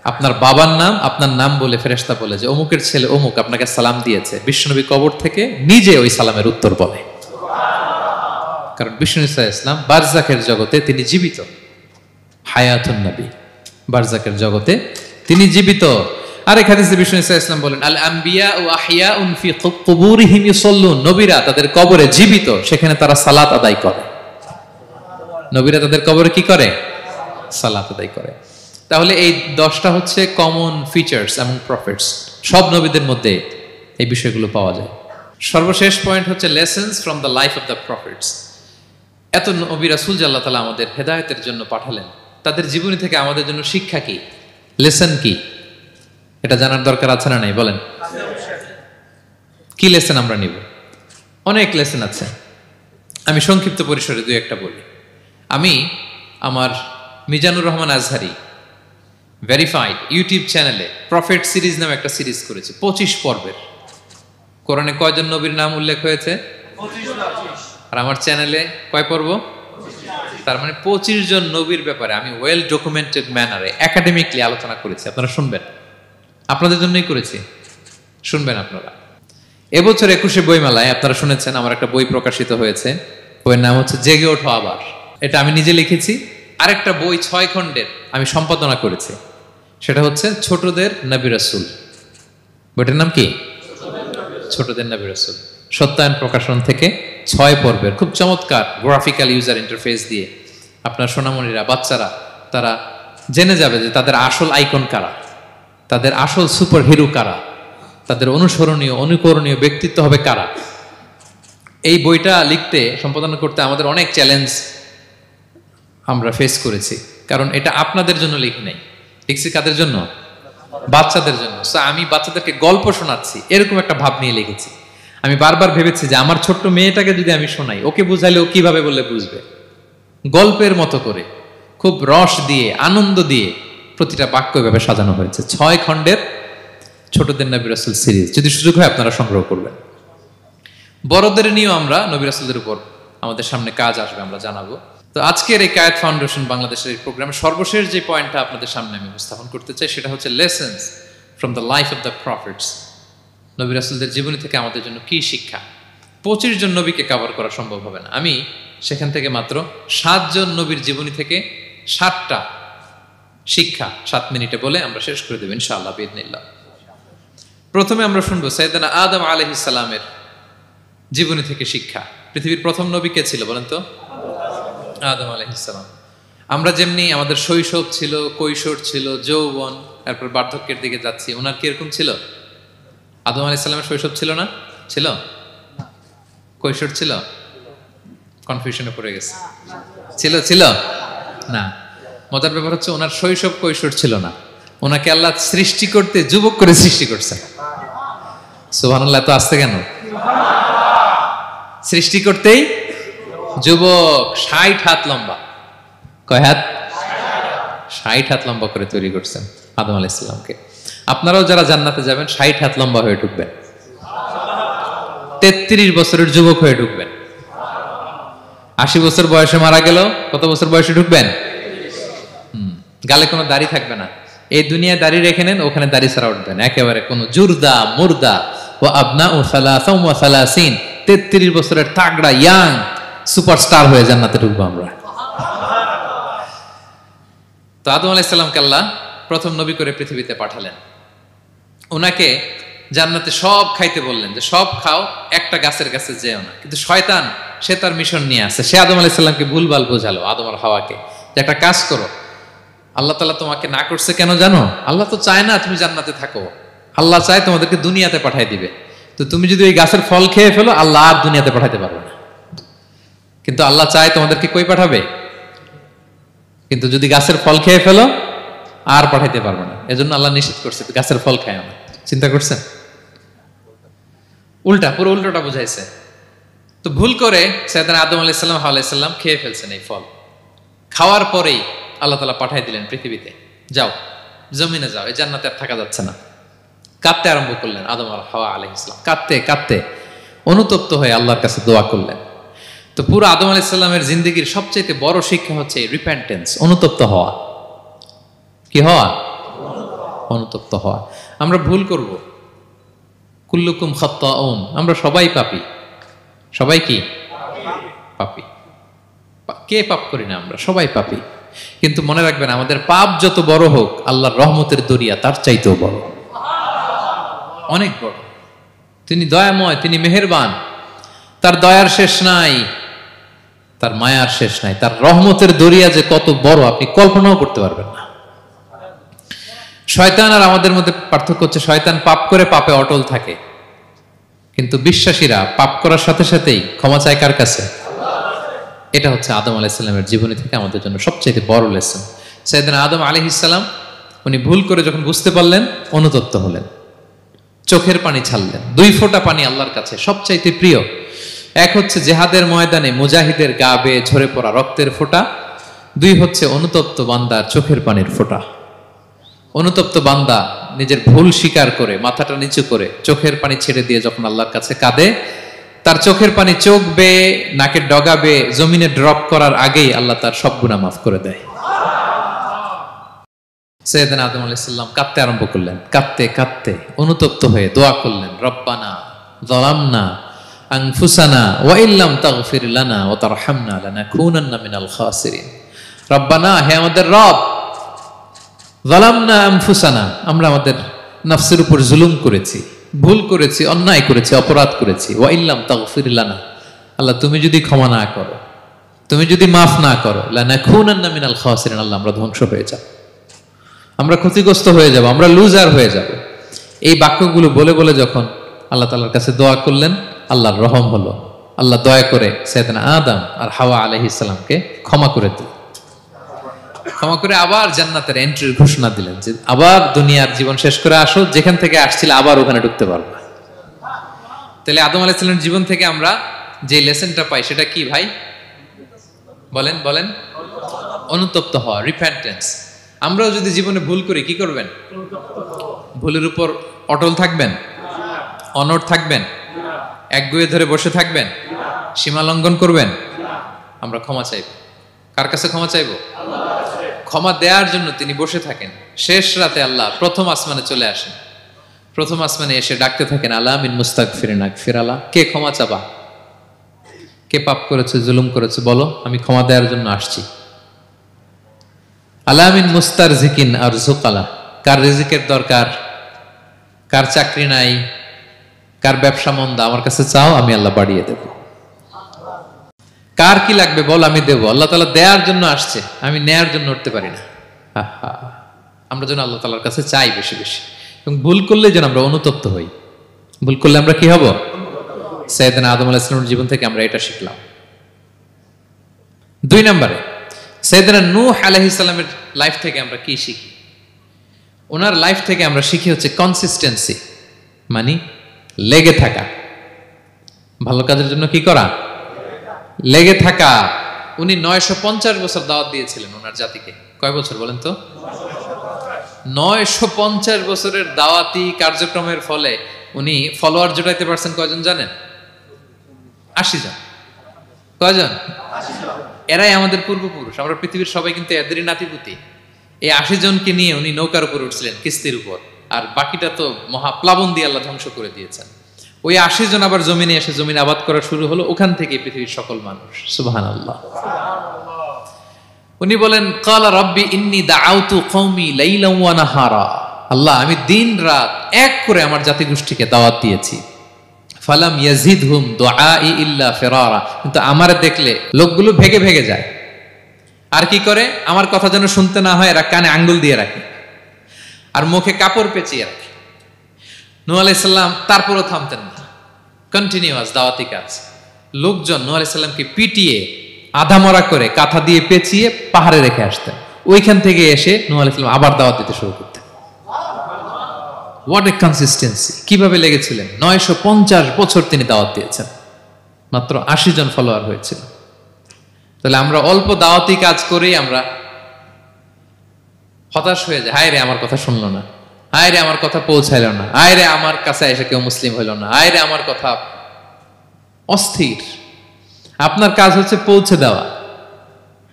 আপনার বাবার নাম, আপনার নাম বলে ফেরেশতা বলে যে অমুকের ছেলে অমুক আপনাকে সালাম দিয়েছে। বিষ্ণুনবী কবর থেকে নিজে ওই সালামের উত্তর বলে, কারণ বিষ্ণু ইসলাম বারজাকের জগতে তিনি জীবিত। হায়াতুন নবী, বারজাকের জগতে তিনি জীবিত। আরেক হাদিসে বিষ্ণু ইসলাম বলেন আল আম্বিয়া ও আহিয়াউন ফি কুবুরিহিম ইউসাল্লুন, নবীরা তাদের কবরে জীবিত, সেখানে তারা সালাত আদায় করে। নবীরা তাদের কবরে কি করে? সালাত আদায় করে। তাহলে এই 10টা হচ্ছে কমন ফিচার্স এবং প্রফিটস, সব নবীদের মধ্যে এই বিষয়গুলো পাওয়া যায়। সর্বশেষ পয়েন্ট হচ্ছে lessons from the life of the profits. এত নবী রাসূল যে আল্লাহ তাআলা আমাদের হেদায়েতের জন্য পাঠালেন, তাদের জীবনী থেকে আমাদের জন্য শিক্ষা কি, লেসন কি, এটা জানার দরকার আছে না নাই? বলেন, কি লেসন আমরা নিব? অনেক লেসন আছে, আমি সংক্ষিপ্ত পরিসরে 2-1টা বলি। আমি আমার মিজানুর রহমান আজহারি ভেরিফাইড ইউটিউব চ্যানেলে প্রফেট সিরিজ নামে একটা সিরিজ করেছি, 25 পর্বের। কোরআনে কয়জন নবীর নাম উল্লেখ হয়েছে? 25। আর আমার চ্যানেলে কয় পর্ব? তার মানে 25 জন নবীর ব্যাপারে আমি ওয়েল ডকুমেন্টেড ম্যানারে একাডেমিকলি আলোচনা করেছি। আপনারা শুনবেন, আপনাদের জন্যই করেছি, শুনবেন আপনারা। এবছর 21শে বইমেলায় আপনারা শুনেছেন আমার একটা বই প্রকাশিত হয়েছে, বইয়ের নাম হচ্ছে জেগে ওঠো আবার। এটা আমি নিজে লিখেছি। আরেকটা বই 6 খণ্ডের আমি সম্পাদনা করেছি, সেটা হচ্ছে ছোটদের নবী রাসূল। বইটার নাম কি? ছোটদের নবী রাসূল। সত্যায়ন প্রকাশন থেকে 6 পর্বের খুব চমৎকার গ্রাফিক্যাল ইউজার ইন্টারফেস দিয়ে আপনার সোনামণিরা, বাচ্চারা তারা জেনে যাবে যে তাদের আসল আইকন কারা, তাদের আসল সুপার হিরো কারা, তাদের অনুসরণীয় অনুকরণীয় ব্যক্তিত্ব হবে কারা। এই বইটা লিখতে, সম্পাদনা করতে আমাদের অনেক চ্যালেঞ্জ আমরা ফেস করেছি, কারণ এটা আপনাদের জন্য লিখি নাই, লিখছি কাদের জন্য? বাচ্চাদের জন্য। সো আমি বাচ্চাদেরকে গল্প শোনাচ্ছি এরকম একটা ভাব নিয়ে লিখেছি। আমি বারবার ভেবেছি যে আমার ছোট্ট মেয়েটাকে যদি আমি শোনাই, ওকে বুঝাইলে ও কিভাবে বললে বুঝবে। গল্পের মতো করে খুব রস দিয়ে, আনন্দ দিয়ে প্রতিটা বাক্য এভাবে সাজানো হয়েছে। 6 খণ্ডের ছোটদের নবী রাসূল সিরিজ, যদি সুযোগ হয় আপনারা সংগ্রহ করবেন। বড়দের নিয়েও আমরা নবী রাসূলদের উপর আমাদের সামনে কাজ আসবে, আমরা জানাবো। তো আজকের এই কায়েত ফাউন্ডেশন বাংলাদেশের এই প্রোগ্রামে সর্বশেষ যে পয়েন্টটা আপনাদের সামনে আমি উপস্থাপন করতে চাই, সেটা হচ্ছে lessons from the life of the profits. নবী রাসূলদের জীবনী থেকে আমাদের জন্য কি শিক্ষা? 25 জন নবীকে কভার করা সম্ভব হবে না। আমি সেখান থেকে মাত্র 7 জন নবীর জীবনী থেকে 7টা শিক্ষা 7 মিনিটে বলে আমরা শেষ করে দেব ইনশাআল্লাহ বিইذنিল্লাহ। প্রথমে আমরা শুনবো সাইয়েদনা আদম আলাইহিস সালামের জীবনী থেকে শিক্ষা। পৃথিবীর প্রথম নবী কে ছিল বলেন তো? আদম আলাইহিস সালাম। আমরা যেমনি আমাদের শৈশব ছিল, কৈশোর ছিল, যৌবন, তারপর বার্ধক্যের দিকে যাচ্ছি, ওনার কি এরকম ছিল? আদম আলাইহিস সালামের শৈশব ছিল না? ছিল? কৈশোর ছিল? কনফিউশনে পড়ে গেছে। ছিল? ছিল না। মজার ব্যাপার হচ্ছে ওনার শৈশব কৈশোর ছিল না, ওনাকে আল্লাহ সৃষ্টি করতে যুবক করে সৃষ্টি করছে। সুবহানাল্লাহ, তো আসতে কেন? সৃষ্টি করতেই যুবক 60 হাত লম্বা। কয় হাত? 60 হাত লম্বা করে তৈরি করছেন আদম আলাইহিস সালামকে। আপনারাও যারা জান্নাতে যাবেন 60 হাত লম্বা হয়ে ঢুকবেন, 33 বছরের যুবক হয়ে ঢুকবেন। 80 বছর বয়সে মারা গেল, কত বছর বয়সে ঢুকবেন? গালে কোনো দাড়ি থাকবে না। এই দুনিয়ায় দাড়ি রেখে নেন, ওখানে দাড়ি ছাড়া উঠবেন একেবারে কোনো জুরদা মুর্দা। ও আবনা ও সালাসাম ওয়া সালাসিন, 33 বছরের তাগড়া ইয়াং সুপারস্টার হয়ে জান্নাতে ঢুকবো আমরা। তো আদম আলাইহিস সালামকে আল্লাহ প্রথম নবী করে পৃথিবীতে পাঠালেন। ওনাকে জান্নাতে সব খাইতে বললেন যে সব খাও, একটা গাছের কাছে যেও না। কিন্তু শয়তান সে তার মিশন নিয়ে আসে, সে আদম আলাইহিস সালামকে ভুলভাল বোঝালো, আদম আর হাওয়াকে, যে একটা কাজ করো, আল্লাহ তাআলা তোমাকে না করছে কেন জানো? আল্লাহ তো চায় না তুমি জান্নাতে থাকো, আল্লাহ চায় তোমাদেরকে দুনিয়াতে পাঠাই দিবে। তো তুমি যদি ওই গাছের ফল খেয়ে ফেলো, আল্লাহ আর দুনিয়াতে পাঠাইতে পারবে না। কিন্তু আল্লাহ চায় তোমাদেরকে কই পাঠাবে? কিন্তু যদি গাছের ফল খেয়ে ফেলো আর পাঠাইতে পারবে না। এজন্য আল্লাহ নিষেধ করছে গাছের ফল খায় না। চিন্তা করছেন? উল্টা, পুরো উল্টোটা বুঝাইছে। তো ভুল করে সাইয়েদনা আদম আলাইহিস সালাম হাওয়া আলাইহিস সালাম খেয়ে ফেলছেন এই ফল। খাওয়ার পরেই আল্লাহ তাআলা পাঠাই দিলেন পৃথিবীতে, যাও জমিনে যাও, এই জান্নাতে আর থাকা যাচ্ছে না। কাঁদতে আরম্ভ করলেন আদম আর হাওয়া আলাইহিস সালাম, কাঁদতে কাঁদতে অনুতপ্ত হয়ে আল্লাহর কাছে দোয়া করলেন। তো পুরো আদম আলাইহিস সালামের জিন্দেগির সবচেয়ে বড় শিক্ষা হচ্ছে রিপেন্টেন্স, অনুতপ্ত হওয়া। কি হওয়া? অনুতপ্ত হওয়া। আমরা ভুল করব, কুল্লুকুম খাত্তাউন, আমরা সবাই পাপী। সবাই কি পাপী? কে পাপ করি না? আমরা সবাই পাপী। কিন্তু মনে রাখবেন, আমাদের পাপ যত বড় হোক, আল্লাহর রহমতের দরিয়া তার চাইতেও বড়, অনেক বড়। তিনি দয়াময়, তিনি মেহেরবান, তার দয়ার শেষ নাই, তার মায়ার শেষ নাই। তার রহমতের দরিয়া যে কত বড় আপনি কল্পনাও করতে পারবেন না। শয়তান আর আমাদের মধ্যে পার্থক্য হচ্ছে, শয়তান পাপ করে পাপে অটল থাকে, কিন্তু বিশ্বাসীরা পাপ করার সাথে সাথেই ক্ষমা চায় কার কাছে? এটা হচ্ছে আদম আলাইহিস সালামের জীবনী থেকে আমাদের জন্য সবচেয়ে বড় লেসন। সাইয়েদনা আদম আলাইহিস সালাম উনি ভুল করে যখন বুঝতে পারলেন, অনুতপ্ত হলেন, চোখের পানি ছাড়লেন। 2 ফোঁটা পানি আল্লাহর কাছে সবচাইতে প্রিয়। এক হচ্ছে জেহাদের ময়দানে মুজাহিদের গা বেয়ে ঝরে পড়া রক্তের ফোঁটা, 2 হচ্ছে অনুতপ্ত বান্দার চোখের পানির ফোঁটা। অনুতপ্ত বান্দা নিজের ভুল স্বীকার করে মাথাটা নিচু করে চোখের পানি ছেড়ে দিয়ে যখন আল্লাহর কাছে কাঁদে, তার চোখের পানি চোখ বেয়ে নাকের ডগা বেয়ে জমিনে ড্রপ করার আগেই আল্লাহ তার সব গুনাহ মাফ করে দেয়। সাইয়েদনা আদম আলাইহিস সালাম কাঁদতে আরম্ভ করলেন, কাঁদতে কাঁদতে অনুতপ্ত হয়ে দোয়া করলেন, রব্বানা যালামনা আনফুসানা ওয়া ইল্লাম তাগফির লানা ওয়া তারহামনা লানাকুনান্না মিনাল খাসিরিন। রব্বানা, হে আমাদের রব, যালামনা আনফুসানা, আমরা আমাদের নফসের উপর জুলুম করেছি, ভুল করেছি, অন্যায় করেছি, অপরাধ করেছি। ওয়া ইল্লাম তাগফির লানা, আল্লাহ তুমি যদি ক্ষমা না করো, তুমি যদি মাফ না করো, লানাকুনান্না মিনাল খাসিরিন, আল্লাহ আমরা ধ্বংস হয়ে যাব, আমরা ক্ষতিগ্রস্ত হয়ে যাব, আমরা লুজার হয়ে যাব। এই বাক্যগুলো বলে বলে যখন আল্লাহ তাআলার কাছে দোয়া করলেন, আল্লাহর রহম হলো। আল্লাহ দয়া করে সাইয়েদনা আদম আর হাওয়া আলাইহিস সালামকে ক্ষমা করে দিলেন। ক্ষমা করে আবার জান্নাতের এন্ট্রির ঘোষণা দিলেন যে আবার দুনিয়ার জীবন শেষ করে আসো, যেখান থেকে আসছিলে আবার ওখানে ঢুকতে পারবে। তাহলে আদম আলাইহিস সালামের জীবন থেকে আমরা যে লেসনটা পাই সেটা কি ভাই? বলেন বলেন। অনুতপ্ত হওয়া, রিপেন্টেন্স। আমরাও যদি জীবনে ভুল করি কি করবেন? ভুলের উপর অটল থাকবেন? অনড় থাকবেন? একগুঁয়ে ধরে বসে থাকবেন? সীমা লঙ্ঘন করবেন? আমরা ক্ষমা চাইব। কার কাছে ক্ষমা চাইব? ক্ষমা দেওয়ার জন্য তিনি বসে থাকেন। শেষ রাতে আল্লাহ প্রথম আসমানে চলে আসেন। প্রথম আসমানে এসে ডাকতে থাকেন, আলা মিন মুস্তাগফিরিন আগফির আলা, কে ক্ষমা চাবা? কে পাপ করেছে, জুলুম করেছে, বলো, আমি ক্ষমা দেওয়ার জন্য আসছি। আলা মিন মুস্তারজিকিন আরযুকালা, কার রিজিকের দরকার, কার চাকরি নাই, কার ব্যবসা মন্দা, আমার কাছে চাও, আমি আল্লাহ বাড়িয়ে দেব। কার কি লাগবে বল, আমি দেব। আল্লাহ তাআলা দেওয়ার জন্য আসছে, আমি নেয়ার জন্য উঠতে পারি না। আমরা যেন আল্লাহ তাআলার কাছে চাই বেশি বেশি, এবং ভুল করলে যেন আমরা অনুতপ্ত হই। ভুল করলে আমরা কি হব? সাইয়েদনা আদম আলাইহিস সালামের জীবন থেকে আমরা এটা শিখলাম। 2 নম্বরে সাইয়েদনা নূহ আলাইহিস সালামের লাইফ থেকে আমরা কি শিখি? ওনার লাইফ থেকে আমরা শিখি হচ্ছে কনসিস্টেন্সি, মানে লেগে থাকা। ভালো কাজের জন্য কি করা? লেগে থাকা। উনি 950 বছর দাওয়াত দিয়েছিলেন ওনার জাতিকে। কয় বছর বলেন তো? 950 বছরের দাওয়াতি কার্যক্রমের ফলে উনি ফলোয়ার জোটাইতে পারছেন কয়জন জানেন? 80 জন। কয়জন? এরাই আমাদের পূর্বপুরুষ। আমরা পৃথিবীর সবাই কিন্তু এদেরই নাতিপুতি। এই 80 জনকে নিয়ে উনি নৌকার উপর উঠছিলেন, কিস্তির উপর, আর বাকিটা তো মহাপ্লাবন দিয়ে আল্লাহ ধ্বংস করে দিয়েছেন। ওই 80 জন আবার জমিনে এসে জমিন আবাদ করা শুরু হলো, ওখান থেকে পৃথিবীর সকল মানুষ। সুবহানাল্লাহ। উনি বলেন, ক্বালা রাব্বি ইন্নী দাআউতু কওমি লাইলান ওয়া নাহারা। আল্লাহ, আমি দিন রাত এক করে আমার জাতি গোষ্ঠীকে দাওয়াত দিয়েছি। ফালাম ইয়াজিদহুম দুআই ইল্লা ফিরারা। কিন্তু আমার দেখলে লোকগুলো ভেগে ভেগে যায়। আর কি করে? আমার কথা যেন শুনতে না হয়, এরা কানে আঙ্গুল দিয়ে রাখে আর মুখে কাপড় পেঁচিয়ে রাখে। নূহ আলাইহিস সালাম তারপরও থামতেন না, কন্টিনিউয়াস দাওয়াতি কাজ। লোকজন নূহ আলাইহিস সালামকে পিটিয়ে আধামরা করে কাঁথা দিয়ে পেঁচিয়ে পাহাড়ে রেখে আসতেন। ওইখান থেকে এসে নূহ আলাইহিস সালাম আবার দাওয়াত দিতে শুরু করতেন। What a consistency! কিভাবে লেগেছিলেন! 950 বছর তিনি দাওয়াত দিয়েছেন, মাত্র 80 জন ফলোয়ার হয়েছিল। তাহলে আমরা অল্প দাওয়াতি কাজ করেই আমরা হতাশ হয়ে যায়। হায় রে, আমার কথা শুনলো না, হায় রে আমার কথা পৌঁছাইল না, হায় রে আমার কাছে এসে কেউ মুসলিম হইল না, হায় রে আমার কথা। অস্থির। আপনার কাজ হচ্ছে পৌঁছে দেওয়া,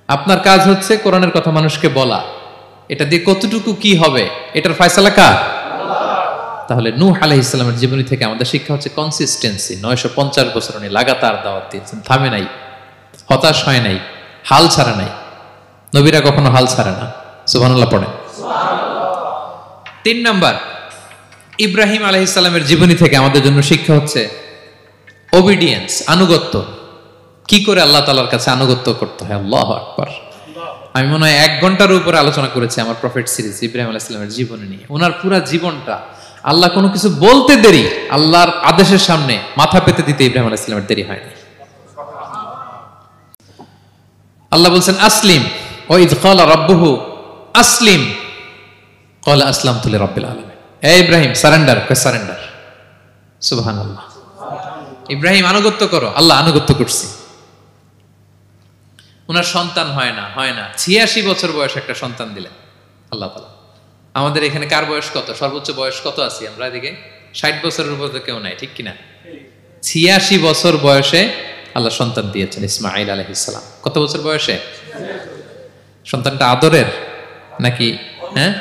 আপনার কাজ হচ্ছে কোরআনের কথা মানুষকে বলা। এটা দিয়ে কতটুকু কি হবে এটার ফয়সালা কার? তাহলে নূহ আলাইহিস সালামের জীবনী থেকে আমাদের শিক্ষা হচ্ছে কনসিস্টেন্সি। 950 বছর উনি লাগাতার দাওয়াত দিয়েছেন, থামে নাই, হতাশ হয় নাই, হাল ছাড়া নাই। নবীরা কখনো হাল ছাড়ে না। সুবহানাল্লাহ পড়েন। 3 নাম্বার, ইব্রাহিম আলাইহিস সালামের জীবনী থেকে আমাদের জন্য শিক্ষা হচ্ছে ওবিডিয়েন্স, আনুগত্য। কি করে আল্লাহ তাআলার কাছে আনুগত্য করতে হয়। আল্লাহু আকবার। আমি মনে হয় 1 ঘন্টার উপরে আলোচনা করেছি আমার প্রফেট সিরিজ ইব্রাহিম আলাইহিস সালামের জীবনী নিয়ে। ওনার পুরো জীবনটা, আল্লাহ কোনো কিছু বলতে দেরি, আল্লাহর আদেশের সামনে মাথা পেতে দিতে ইব্রাহিম আলাইহিস সালামের দেরি হয়নি। আল্লাহ বলছেন আসলিম, ওয়া ইয ক্বালা রাব্বুহু আসলিম ক্বালা আসলামতু লিরাব্বিল আলামিন। হে ইব্রাহিম, সারেন্ডার। সারেন্ডার। সুবহানাল্লাহ। ইব্রাহিম আনুগত্য করো। আল্লাহ আনুগত্য করছি। ওনার সন্তান হয় না। 86 বছর বয়সে একটা সন্তান দিলেন আল্লাহ তাআলা। আমাদের এখানে কার বয়স কত? সর্বোচ্চ বয়স কত আছি আমরা? এদিকে 60 বছরের উপর তো কেউ নাই, ঠিক কিনা? 86 বছর বয়সে আল্লাহ সন্তান দিয়েছেন, ইসমাঈল আলাইহিস সালাম। কত বছর বয়সে? সন্তানটা আদরের নাকি? হ্যাঁ,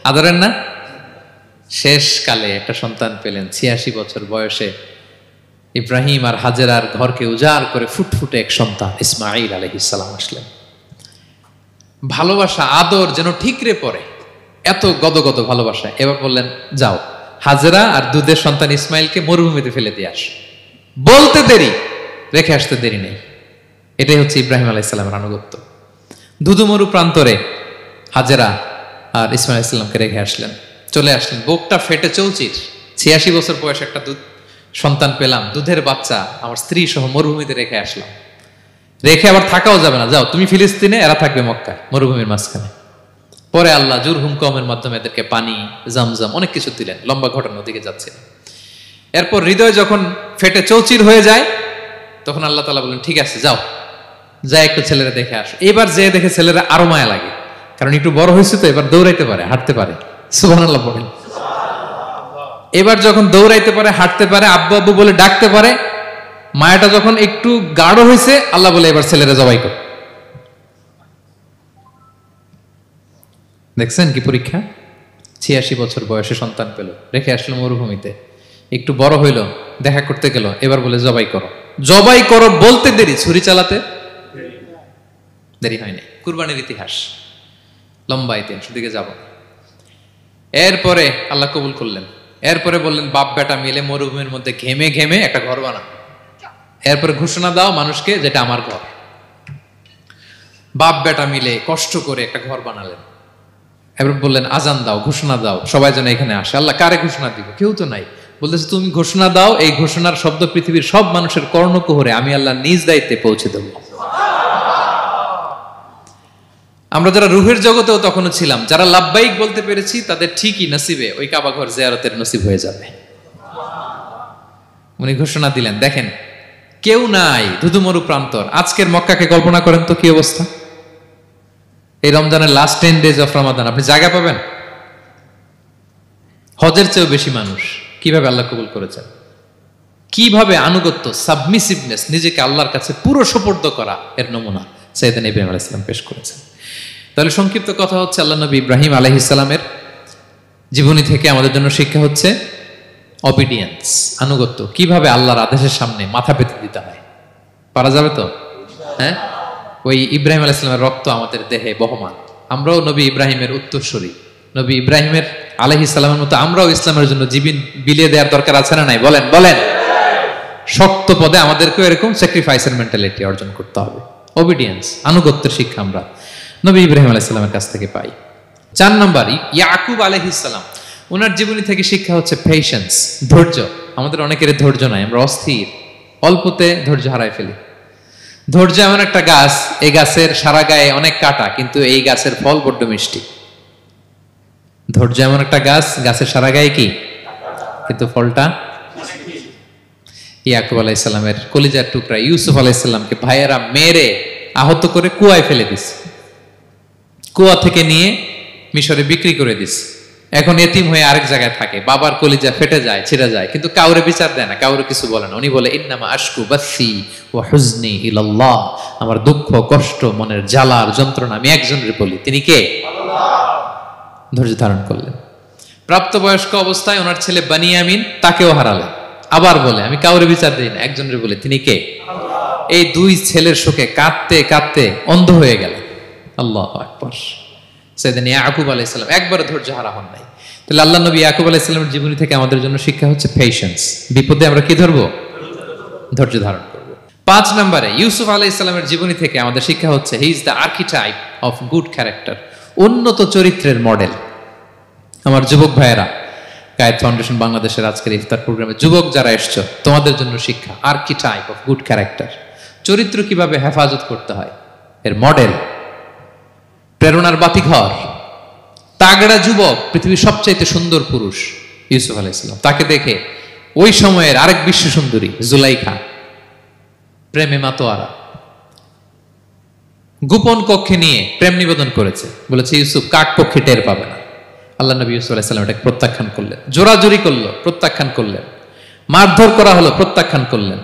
আদরের না? শেষ কালে একটা সন্তান পেলেন 86 বছর বয়সে। ইব্রাহিম আর হাজেরার ঘরকে উজাড় করে ফুটফুটে এক সন্তান ইসমাঈল আলাইহিস সালাম আসলেন। ভালোবাসা, আদর যেন ঠিকরে পড়ে, এত গদগদ ভালোবাসা। এবার বললেন, যাও হাজেরা আর দুধের সন্তান ইসমাইলকে মরুভূমিতে ফেলে দিয়ে আস। বলতে দেরি, রেখে আসতে দেরি নেই। এটাই হচ্ছে ইব্রাহিম আলাইহিস সালামের আনুগত্য। ধুধুমরু প্রান্তরে হাজেরা আর ইসমাইল আলাইহিস সালামকে রেখে আসলেন, চলে আসলেন। বুকটা ফেটে চৌচির। 86 বছর বয়সে একটা সন্তান পেলাম, দুধের বাচ্চা, আমার স্ত্রী সহ মরুভূমিতে রেখে আসলাম। রেখে আবার থাকাও যাবে না, যাও তুমি ফিলিস্তিনে, এরা থাকবে মক্কায়, মরুভূমির মাঝখানে। পরে আল্লাহ জুরহুম কওমের মাধ্যমে এদেরকে পানি, জামজাম অনেক কিছু দিলেন। লম্বা ঘটনার দিকে যাচ্ছে। এরপর হৃদয় যখন ফেটে চৌচির হয়ে যায়, তখন আল্লাহ তাআলা বলেন, ঠিক আছে যাও, যা একটু ছেলেরা দেখে আসো। এবার যে দেখে ছেলেরা আরো মায়া লাগে, কারণ একটু বড় হয়েছে তো, এবার দৌড়াইতে পারে, হাঁটতে পারে। সুবহানাল্লাহ বলেন। এবার যখন দৌড়াইতে পারে, হাঁটতে পারে, আব্বু আব্বু বলে ডাকতে পারে, মায়াটা যখন একটু গাঢ় হয়েছে, আল্লাহ বলে এবার ছেলেরা জবাই কর। দেখছেন কি পরীক্ষা! 86 বছর বয়সে সন্তান পেল, রেখে আসলো মরুভূমিতে। একটু বড় হইল, দেখা করতে গেল, এবার বলে জবাই করো। জবাই করো বলতে দেরি, ছুরি চালাতে দেরি হয়নি। কুরবানির ইতিহাস লম্বা, ইতিহাস দিকে যাব। এরপরে আল্লাহ কবুল করলেন। এরপরে বললেন, বাপ বেটা মিলে মরুভূমির মধ্যে ঘেমে ঘেমে একটা ঘর বানাও। এরপরে ঘোষণা দাও মানুষকে, যেটা আমার ঘর। বাপ বেটা মিলে কষ্ট করে একটা ঘর বানালেন। এবার বললেন, আজান দাও, ঘোষণা দাও, সবাই যেন এখানে আসে। আল্লাহ কারে ঘোষণা দিব? কেউ তো নাই। বলতেছে, তুমি ঘোষণা দাও, এই ঘোষণার শব্দ পৃথিবীর সব মানুষের কর্ণকুহরে আমি আল্লাহ নিজ দায়িত্বে পৌঁছে দেব। আমরা যারা রুহের জগতেও তখনও ছিলাম, যারা লাব্বাইক বলতে পেরেছি, তাদের ঠিকই নসিবে ওই কাবা ঘর জিয়ারতের নসিব হয়ে যাবে। উনি ঘোষণা দিলেন, দেখেন কেউ নাই, ধুধুমরু প্রান্তর। আজকের মক্কাকে কল্পনা করেন তো কি অবস্থা। এই রমজানের লাস্ট 10 days অফ রমাদান আপনি জায়গা পাবেন? হজের চেয়েও বেশি মানুষ। কিভাবে আল্লাহ কবুল করেছেন, কিভাবে আনুগত্য, সাবমিসিভনেস, নিজেকে আল্লাহর কাছে পুরো সুপর্দ করা এর নমুনা সাইয়েদনা ইব্রাহিম আলাইহিস সালাম পেশ করেছেন। তাহলে সংক্ষিপ্ত কথা হচ্ছে, আল্লাহ নবী ইব্রাহিম আলাইহিস সালামের জীবনী থেকে আমাদের জন্য শিক্ষা হচ্ছে অবিডিয়েন্স, আনুগত্য। কিভাবে আল্লাহর আদেশের সামনে মাথা পেতে দিতে হয়। পারা যাবে তো? হ্যাঁ, ওই ইব্রাহিম আলাইহিস সালামের রক্ত আমাদের দেহে বহমান। আমরাও নবী ইব্রাহিমের উত্তরসূরি। নবী ইব্রাহিমের আলাইহিস সালামের মতো আমরাও ইসলামের জন্য জীবন বিলিয়ে দেওয়ার দরকার আছে না নাই? বলেন বলেন। শক্ত পদে আমাদেরকেও এরকম স্যাক্রিফাইসের মেন্টালিটি অর্জন করতে হবে। অবিডিয়েন্স, আনুগত্যের শিক্ষা আমরা নবী ইব্রাহিম আলাইহিস সালামের কাছ থেকে পাই। 4 নম্বর, ইয়াকুব আলাইহিস সালাম, ওনার জীবনী থেকে শিক্ষা হচ্ছে পেশেন্স, ধৈর্য। আমাদের অনেকের ধৈর্য নাই, আমরা অস্থির, অল্পতে ধৈর্য হারাই ফেলি। ধৈর্য এমন একটা গাছ, এই গাছের সারা গায়ে অনেক কাটা, কিন্তু এই গাছের ফল বড্ড মিষ্টি। ধৈর্য এমন একটা গাছ, গাছের সারা গায়ে কি, কিন্তু ফলটা। ইয়াকুব আলাইহিস সালামের কলিজার টুকরা ইউসুফ আলাইহিস সালামকে ভাইয়েরা মেরে আহত করে কুয়ায় ফেলে দিছে। কুয়া থেকে নিয়ে মিশরে বিক্রি করে দিছে। এখন এতিম হয়ে আরেক জায়গায় থাকে, বাবার কলিজা ফেটে যায়, ছিঁড়ে যায়, কিন্তু কাউরে বিচার দেয় না, কাউরে কিছু বলে না। উনি বলে, ইন্নামা আশকু বাসি ওয়া হুজনি ইলাল্লাহ, আমার দুঃখ, কষ্ট, মনের জ্বালার যন্ত্রণা আমি একজনের বলি, তিনি কে? আল্লাহ। ধৈর্য ধারণ করলেন। প্রাপ্তবয়স্ক অবস্থায় ওনার ছেলে বানিয়ামিন, তাকেও হারালেন। আবার বলে, আমি কাউরে বিচার দিই না, একজনের বলে, তিনি কে? আল্লাহ। এই 2 ছেলের শোকে কাঁদতে কাঁদতে অন্ধ হয়ে গেল। আল্লাহু আকবার। সাইয়েদনা ইয়াকুব আলাইহিস সালাম একবার ধৈর্য হারা হন নাই। তাহলে আল্লাহ নবী ইয়াকুব আলাইহিস সালামের জীবনী থেকে আমাদের জন্য শিক্ষা হচ্ছে পেশেন্স। বিপদে আমরা কি ধরবো? ধৈর্য ধারণ করব। 5 নম্বরে, ইউসুফ আলাইহিস সালামের জীবনী থেকে আমাদের শিক্ষা হচ্ছে he is the archetype of good character, উন্নত চরিত্রের মডেল। আমার যুবক ভাইয়েরা, কায়েদ ফাউন্ডেশন বাংলাদেশের আজকের ইফতার প্রোগ্রামে যুবক যারা এসছো, তোমাদের জন্য শিক্ষা আর্কিটাইপ অফ গুড ক্যারেক্টার, চরিত্র কিভাবে হেফাজত করতে হয় এর মডেল, প্রেরণার বাতিঘর, তাগড়া যুবক, পৃথিবীর সবচাইতে সুন্দর পুরুষ ইউসুফ আলাইহিস সালাম। তাকে দেখে ওই সময়ের আরেক বিশ্ব সুন্দরী জুলাইখা প্রেমে মাতোয়ারা, গোপন কক্ষে নিয়ে প্রেম নিবেদন করেছে, বলেছে ইউসুফ কাক পক্ষে টের পাবে না। আল্লাহ নবী ইউসুফ আলাইহিস সালাম এটাকে প্রত্যাখ্যান করলেন। জোরাজুরি করলো, প্রত্যাখ্যান করলেন। মারধর করা হলো, প্রত্যাখ্যান করলেন।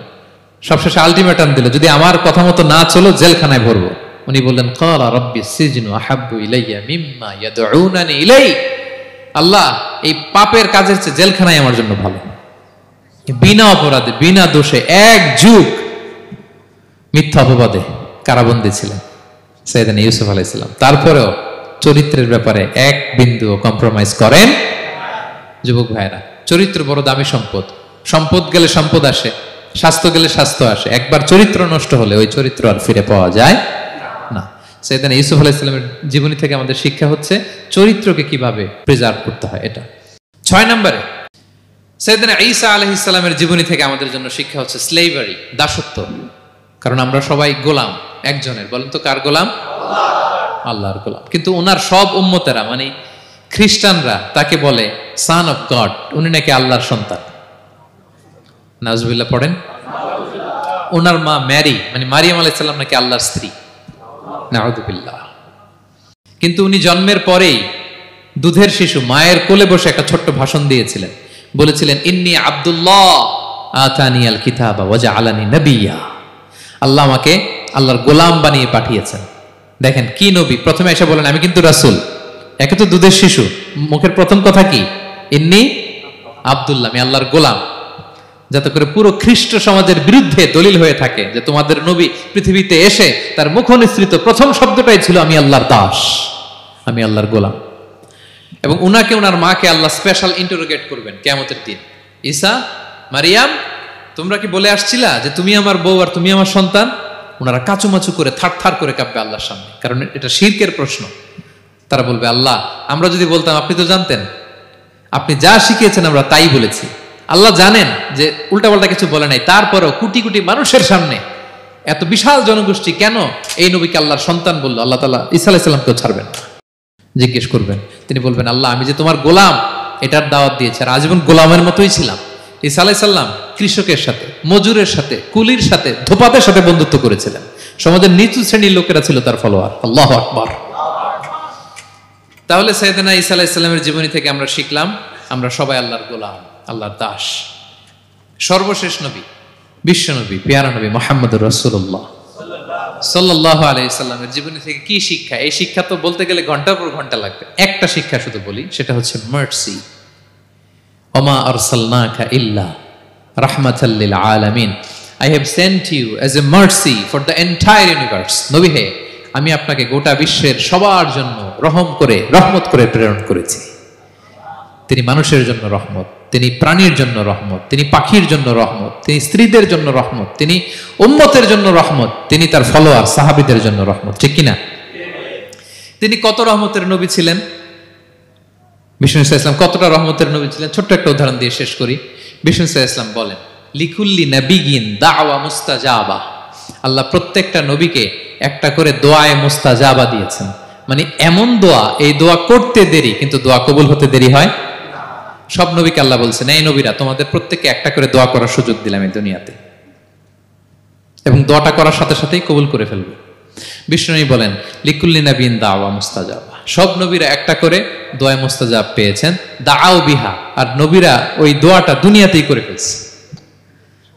সবশেষে আলটিমেটাম দিল, যদি আমার কথা মতো না চলো জেলখানায় ভরবো। উনি বললেন, ক্বালা রাব্বি সিজনু আহাব্বু ইলাইয়া মিম্মা ইয়াদউনানি ইলাই, আল্লাহ এই পাপের কাজের চেয়ে জেলখানায় আমার জন্য ভালো। বিনা অপরাধে, বিনা দোষে 1 যুগ মিথ্যা অপবাদে কারাবন্দী ছিলেন সাইয়েদনা ইউসুফ আলাইহিস সালাম। তারপরেও চরিত্রের ব্যাপারে 1 বিন্দুও কম্প্রোমাইজ করেন। যুবক ভাইরা, চরিত্র বড় দামি সম্পদ। সম্পদ গেলে সম্পদ আসে, স্বাস্থ্য গেলে স্বাস্থ্য আসে, একবার চরিত্র নষ্ট হলে ওই চরিত্র আর ফিরে পাওয়া যায় না। সাইয়েদনা ইউসুফ আলাইহিস সালামের জীবনী থেকে আমাদের শিক্ষা হচ্ছে চরিত্রকে কিভাবে প্রিজার্ভ করতে হয় এটা। 6 নম্বরে, সাইয়েদনা ঈসা আলাইহিস সালামের জীবনী থেকে আমাদের জন্য শিক্ষা হচ্ছে স্লেভারি, দাসত্ব। কারণ আমরা সবাই গোলাম একজনের। বলেন তো কার গোলাম? আল্লাহর গোলাম। কিন্তু ওনার সব উম্মতেরা, মানে খ্রিস্টানরা তাকে বলে সান অফ গড, উনি নাকি আল্লাহর সন্তান। নাউজুবিল্লাহ পড়েন। ওনার মা ম্যারি, মানে মারিয়াম আলাইহিস সালাম নাকি আল্লাহর স্ত্রী। নাউযুবিল্লাহ। কিন্তু উনি জন্মের পরেই দুধের শিশু মায়ের কোলে বসে একটা ছোট্ট ভাষণ দিয়েছিলেন। বলেছিলেন, ইন্নী আব্দুল্লাহ আতানিয়াল কিতাবা ওয়া জাআলানি নাবিয়্যা, আল্লাহ আমাকে আল্লাহর গোলাম বানিয়ে পাঠিয়েছেন। দেখেন কি নবী, প্রথমে এসে বলেন আমি কিন্তু রাসূল। একে তো দুধের শিশু, মুখের প্রথম কথা কি? ইন্নী আব্দুল্লাহ, আমি আল্লাহর গোলাম। যাতে করে পুরো খ্রিস্ট সমাজের বিরুদ্ধে দলিল হয়ে থাকে যে তোমাদের নবী পৃথিবীতে এসে তার মুখ নিঃসৃত প্রথম শব্দটাই ছিল আমি আল্লাহর দাস, আমি আল্লাহর গোলাম। এবং উনাকে, ওনার মাকে আল্লাহ স্পেশাল ইন্টারোগেট করবেন কিয়ামতের দিন। ঈসা, মারিয়াম, তোমরা কি বলে আসছিলা যে তুমি আমার বউ আর তুমি আমার সন্তান? ওনারা কাচুমাচু করে থার করে কাঁপবে আল্লাহর সামনে, কারণ এটা শিরকের প্রশ্ন। তারা বলবে, আল্লাহ আমরা যদি বলতাম আপনি তো জানতেন, আপনি যা শিখিয়েছেন আমরা তাই বলেছি। আল্লাহ জানেন যে উল্টাপাল্টা কিছু বলে নাই, তারপরেও কোটি কোটি মানুষের সামনে এত বিশাল জনগোষ্ঠী কেন এই নবীকে আল্লাহর সন্তান বললো? আল্লাহ তাআলা ঈসা আলাইহিস সালামকেও ছাড়বেন না, জিজ্ঞেস করবেন। তিনি বলবেন, আল্লাহ আমি যে তোমার গোলাম এটার দাওয়াত দিয়েছি, আর আজীবন গোলামের মতোই ছিলাম, ঈসা আলাইহিস সালাম কৃষকের সাথে, মজুরের সাথে, কুলির সাথে, ধোপাতের সাথে বন্ধুত্ব করেছিলেন। সমাজের নিচু শ্রেণীর লোকেরা ছিল তার ফলোয়ার। আল্লাহু আকবার। তাহলে সাইয়েদনা ঈসা আলাইহিস সালামের জীবনী থেকে আমরা শিখলাম আমরা সবাই আল্লাহর গোলাম, আল্লাহর দাস। সর্বশেষ নবী, বিশ্ব নবী, পেয়ারা নবী মুহাম্মদুর রাসূলুল্লাহ সাল্লাল্লাহু আলাইহি সাল্লামের জীবনী থেকে কি শিক্ষা? এই শিক্ষা তো বলতে গেলে ঘন্টার পর ঘন্টা লাগবে। একটা শিক্ষা শুধু বলি, সেটা হচ্ছে মার্সি। ওমা আরসালনাকা ইল্লা রাহমাতাল লিল আলামিন। I have sent you as a mercy for the entire universe. নবী হে, আমি আপনাকে গোটা বিশ্বের সবার জন্য রহমত করে প্রেরণ করেছি। তিনি মানুষের জন্য রহমত, তিনি প্রাণীর জন্য রহমত, তিনি পাখির জন্য রহমত, তিনি স্ত্রীদের জন্য রহমত, তিনি উম্মতের জন্য রহমত, তিনি তার ফলোয়ার সাহাবীদের জন্য রহমত। ঠিক কিনা? তিনি কত রহমতের নবী ছিলেন? বিষ্ণু ইসলাম কতটা রহমতের নবী ছিলেন? ছোট্ট একটা উদাহরণ দিয়ে শেষ করি। বিষ্ণু ইসলাম বলেন, লিকুল্লি নাবিয়িন দাওয়া মুস্তাজাবা। আল্লাহ প্রত্যেকটা নবীকে একটা করে দোয়ায়ে মুস্তাজাবা দিয়েছেন। মানে এমন দোয়া, এই দোয়া করতে দেরি কিন্তু দোয়া কবুল হতে দেরি হয়। সব নবীকে আল্লাহ বলছেন, এই নবীরা তোমাদের প্রত্যেককে একটা করে দোয়া করার সুযোগ দিলাম এই দুনিয়াতে, এবং দোয়াটা করার সাথে সাথেই কবুল করে ফেলবে। বিষ্ণু বলেন, লিকুল্লি নাবিয়িন দাওয়া মুস্তাজাবা। সব নবীরা একটা করে দোয়া মুস্তাজাব পেয়েছেন, দাআউ বিহা। আর নবীরা ওই দোয়াটা দুনিয়াতেই করে ফেলছে।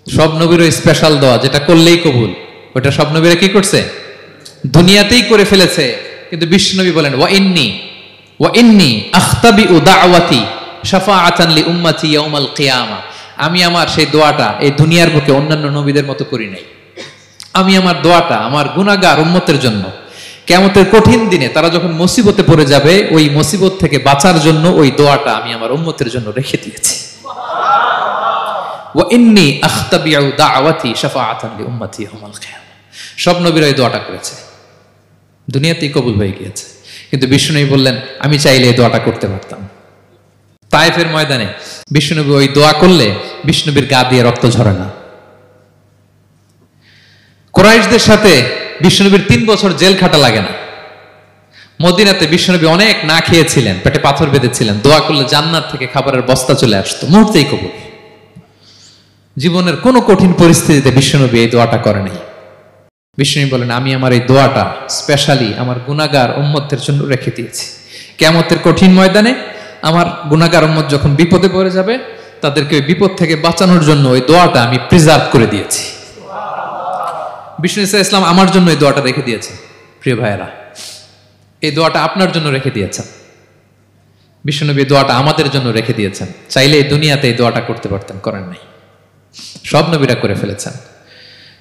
সব নবীর ওই স্পেশাল দোয়া যেটা করলেই কবুল, ওটা সব নবীরা কি করছে? দুনিয়াতেই করে ফেলেছে। কিন্তু বিশ্বনবী বলেন, ওয়া ইন্নী আখতাবিউ দাওয়াতি শাফাআতান লি উম্মতি ইয়াউমাল কিয়ামা। আমি আমার সেই দোয়াটা এই দুনিয়ার বুকে অন্যান্য নবীদের মতো করি নাই। আমি আমার দোয়াটা আমার গুনাহগার উম্মতের জন্য কিয়ামতের কঠিন দিনে তারা যখন মুসিবতে পড়ে যাবে, ওই মুসিবত থেকে বাঁচার জন্য ওই দোয়াটা আমি আমার উম্মতের জন্য রেখে দিয়েছি। ওয়া ইন্নী আখতাবিউ দাওয়াতি শাফাআতান লি উম্মতি ইয়াউমাল কিয়ামা। সব নবীরা এই দোয়াটা করেছে, দুনিয়াতেই কবুল হয়ে গিয়েছে। কিন্তু বিষ্ণুনবী বললেন, আমি চাইলে এই দোয়াটা করতে পারতাম। তায়েফের ময়দানে বিষ্ণুনবী ওই দোয়া করলে বিষ্ণুনবীর গা দিয়ে রক্ত ঝরে না। কুরাইশদের সাথে বিষ্ণুনবীর 3 বছর জেল খাটা লাগে না। মদিনাতে বিষ্ণুনবী অনেক না খেয়েছিলেন, পেটে পাথর বেঁধেছিলেন, দোয়া করলে জান্নাত থেকে খাবারের বস্তা চলে আসতো, মুহূর্তেই কবুল। জীবনের কোনো কঠিন পরিস্থিতিতে বিষ্ণুনবী এই দোয়াটা করে নাই। বিষ্ণু বলেন, আমি আমার এই দোয়াটা স্পেশালি আমার গুনাহগার উম্মতের জন্য রেখে দিয়েছি। কিয়ামতের কঠিন ময়দানে আমার গুনাহগার উম্মত যখন বিপদে পড়ে যাবে, তাদেরকে ওই বিপদ থেকে বাঁচানোর জন্য ওই দোয়াটা আমি প্রিজার্ভ করে দিয়েছি। বিষ্ণু ইসলাম আমার জন্য এই দোয়াটা রেখে দিয়েছেন। প্রিয় ভাইয়েরা, এই দোয়াটা আপনার জন্য রেখে দিয়েছেন। বিষ্ণুনবী দোয়াটা আমাদের জন্য রেখে দিয়েছেন। চাইলে এই দুনিয়াতে এই দোয়াটা করতে পারতেন, করেন নাই। সব নবীরা করে ফেলেছেন।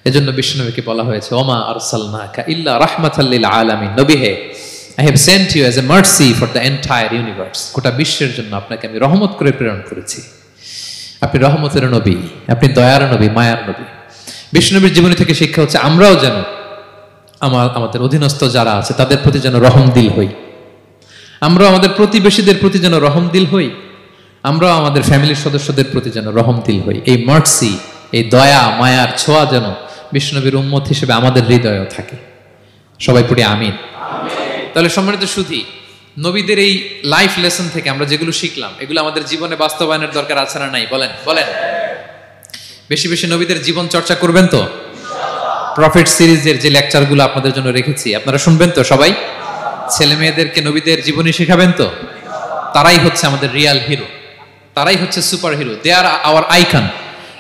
এজন্য বিষ্ণুনবীকে বলা হয়েছে, ওমা আরসালনাকা ইল্লা রাহমাতাল লিল আলামিন। নবী হে, I have sent you as a mercy for the entire universe. গোটা বিশ্বের জন্য আপনাকে আমি রহমত করে প্রেরণ করেছি। আপনি রহমতের নবী, আপনি দয়ার নবী, মায়ার নবী। বিষ্ণুনবীর জীবনী থেকে শিক্ষা হচ্ছে, আমরাও যেন আমাদের অধীনস্থ যারা আছে তাদের প্রতি যেন রহমদিল হই। আমরাও আমাদের প্রতিবেশীদের প্রতি যেন রহমদিল হই। আমরাও আমাদের ফ্যামিলির সদস্যদের প্রতি যেন রহমদিল হই। এই মার্সি, এই দয়া মায়ার ছোঁয়া যেন বিষ্ণুনবীর উম্মত হিসেবে আমাদের হৃদয়েও থাকে। সবাই পড়ি আমিন। তাহলে সম্মানিত সুধী, নবীদের এই লাইফ লেসন থেকে আমরা যেগুলো শিখলাম, এগুলো আমাদের জীবনে বাস্তবায়নের দরকার আছে না নাই? বলেন বলেন। বেশি বেশি নবীদের জীবন চর্চা করবেন তো? প্রফেট সিরিজের যে লেকচারগুলো আপনাদের জন্য রেখেছি, আপনারা শুনবেন তো? সবাই ছেলে মেয়েদেরকে নবীদের জীবনী শেখাবেন তো? তারাই হচ্ছে আমাদের রিয়াল হিরো, তারাই হচ্ছে সুপার হিরো। দে আর আওয়ার আইকন।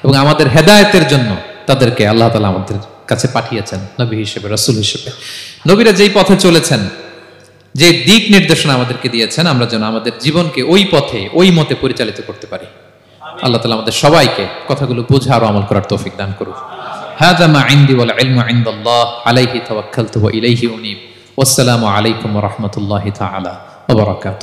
এবং আমাদের হেদায়েতের জন্য তাদেরকে আল্লাহ তাআলা আমাদের কাছে পাঠিয়েছেন নবী হিসেবে, রাসূল হিসেবে। নবীরা যেই পথে চলেছেন, যে দিক নির্দেশনা আমাদেরকে দিয়েছেন, আমরা যেন আমাদের জীবনকে ওই পথে, ওই মতে পরিচালিত করতে পারি। আল্লাহ তাআলা আমাদের সবাইকে কথাগুলো বুঝে আর আমল করার তৌফিক দান করুন। হাযা মা ইনদি ওয়াল ইলমু ইনদাল্লাহ আলাইহি তাওয়াক্কালতু ওয়া ইলাইহি উনীব। ওয়াসসালামু আলাইকুম ওয়া রাহমাতুল্লাহি তাআলা ওয়া বারাকাতুহু।